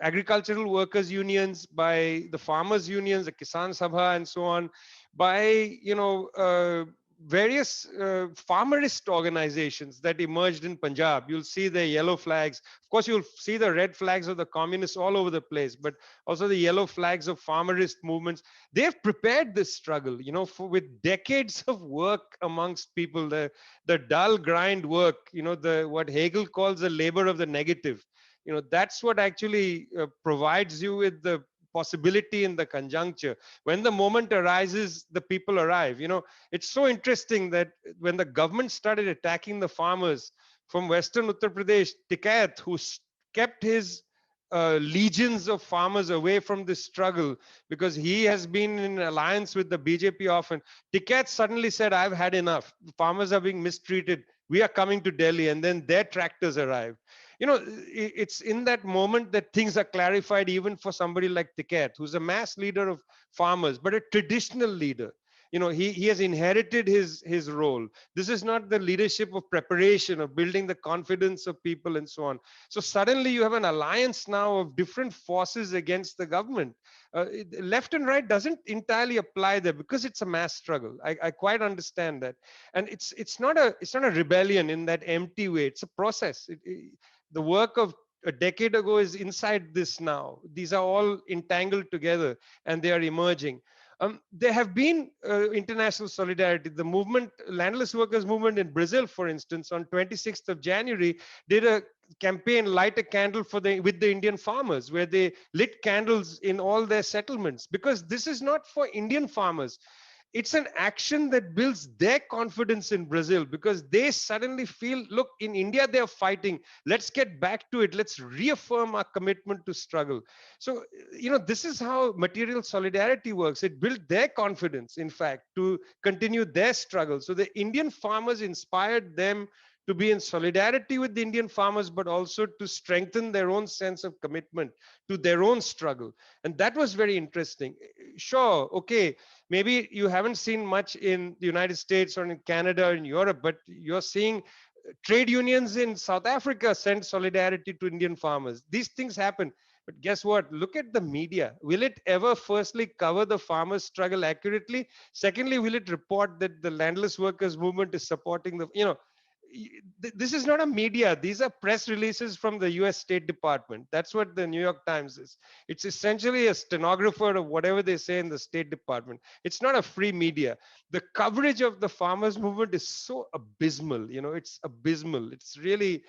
agricultural workers unions, by the farmers unions, the Kisan Sabha, and so on, by various farmerist organizations that emerged in Punjab. You'll see the yellow flags. Of course, you'll see the red flags of the communists all over the place, but also the yellow flags of farmerist movements. They've prepared this struggle, with decades of work amongst people, the dull grind work, what Hegel calls the labor of the negative. That's what actually provides you with the possibility in the conjuncture. When the moment arises, the people arrive. It's so interesting that when the government started attacking the farmers from Western Uttar Pradesh, Tikait, who kept his legions of farmers away from this struggle because he has been in alliance with the BJP often, Tikait suddenly said, I've had enough. Farmers are being mistreated. We are coming to Delhi. And then their tractors arrive. It's in that moment that things are clarified, even for somebody like Tikait, who's a mass leader of farmers, but a traditional leader. He has inherited his role. This is not the leadership of preparation, of building the confidence of people and so on. So suddenly you have an alliance now of different forces against the government. Left and right doesn't entirely apply there because it's a mass struggle. I quite understand that. And it's not a rebellion in that empty way. It's a process. The work of a decade ago is inside this now. These are all entangled together and they are emerging. There have been international solidarity. The movement, landless workers movement in Brazil, for instance, on 26th of January, did a campaign, light a candle with the Indian farmers, where they lit candles in all their settlements, because this is not for Indian farmers. It's an action that builds their confidence in Brazil, because they suddenly feel, look, in India they're fighting, let's get back to it, let's reaffirm our commitment to struggle. So this is how material solidarity works. It built their confidence, in fact, to continue their struggle. So the Indian farmers inspired them to be in solidarity with the Indian farmers, but also to strengthen their own sense of commitment to their own struggle. And that was very interesting. Sure, okay, maybe you haven't seen much in the United States or in Canada or in Europe, but you're seeing trade unions in South Africa send solidarity to Indian farmers. These things happen. But guess what? Look at the media. Will it ever, firstly, cover the farmers' struggle accurately? Secondly, will it report that the landless workers movement is supporting this is not a media. These are press releases from the US State Department. That's what the New York Times is. It's essentially a stenographer of whatever they say in the State Department. It's not a free media. The coverage of the farmers movement is so abysmal. It's abysmal. It's really,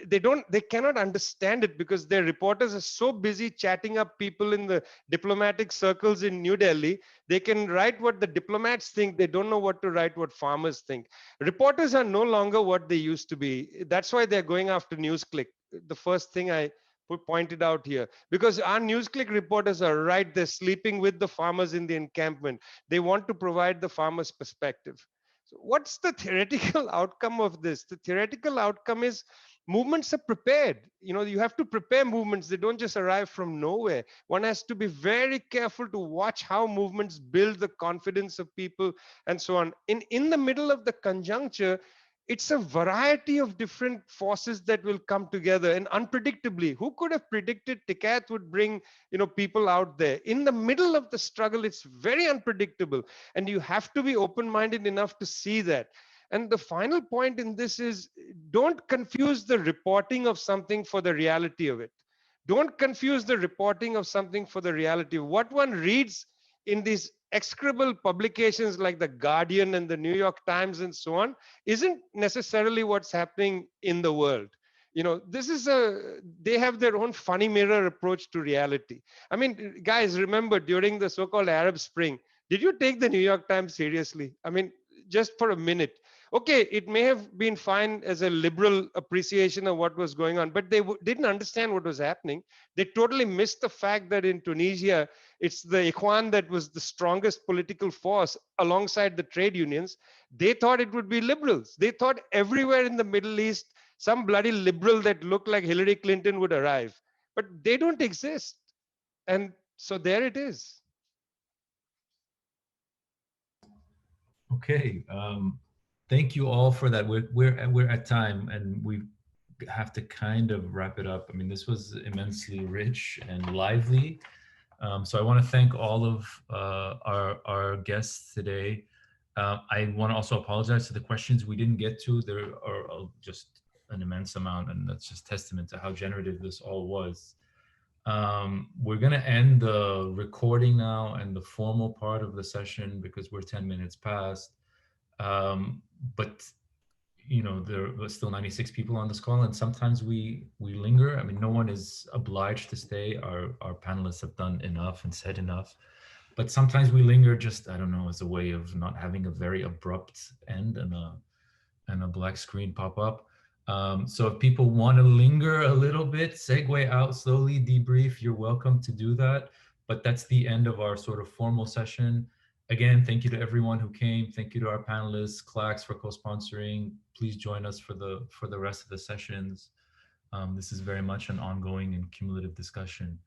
they cannot understand it, because their reporters are so busy chatting up people in the diplomatic circles in New Delhi. They can write what the diplomats think. They don't know what to write what farmers think. Reporters are no longer what they used to be. That's why they're going after NewsClick. The first thing I pointed out here, because our NewsClick reporters are right. They're sleeping with the farmers in the encampment. They want to provide the farmers' perspective. So what's the theoretical outcome of this? The theoretical outcome is movements are prepared. You have to prepare movements. They don't just arrive from nowhere. One has to be very careful to watch how movements build the confidence of people and so on. In the middle of the conjuncture, it's a variety of different forces that will come together, and unpredictably. Who could have predicted Tikat would bring people out there? In the middle of the struggle, it's very unpredictable, and you have to be open-minded enough to see that. And the final point in this is, don't confuse the reporting of something for the reality of it. Don't confuse the reporting of something for the reality. What one reads in these execrable publications like The Guardian and the New York Times and so on isn't necessarily what's happening in the world. They have their own funny mirror approach to reality. I mean, guys, remember during the so-called Arab Spring, did you take the New York Times seriously? I mean, just for a minute. Okay, it may have been fine as a liberal appreciation of what was going on, but they didn't understand what was happening. They totally missed the fact that in Tunisia, it's the Ikhwan that was the strongest political force alongside the trade unions. They thought it would be liberals. They thought everywhere in the Middle East, some bloody liberal that looked like Hillary Clinton would arrive. But they don't exist. And so there it is. Okay. Thank you all for that. We're at time, and we have to kind of wrap it up. I mean, this was immensely rich and lively. So I want to thank all of our guests today. I want to also apologize for the questions we didn't get to. There are just an immense amount, and that's just testament to how generative this all was. We're going to end the recording now and the formal part of the session because we're 10 minutes past. But there are still 96 people on this call, and sometimes we linger. I mean, no one is obliged to stay. Our panelists have done enough and said enough, but sometimes we linger, just, I don't know, as a way of not having a very abrupt end and a black screen pop up. So if people want to linger a little bit, segue out slowly, debrief, you're welcome to do that. But that's the end of our sort of formal session. Again, thank you to everyone who came. Thank you to our panelists, Clax, for co-sponsoring. Please join us for the rest of the sessions. This is very much an ongoing and cumulative discussion.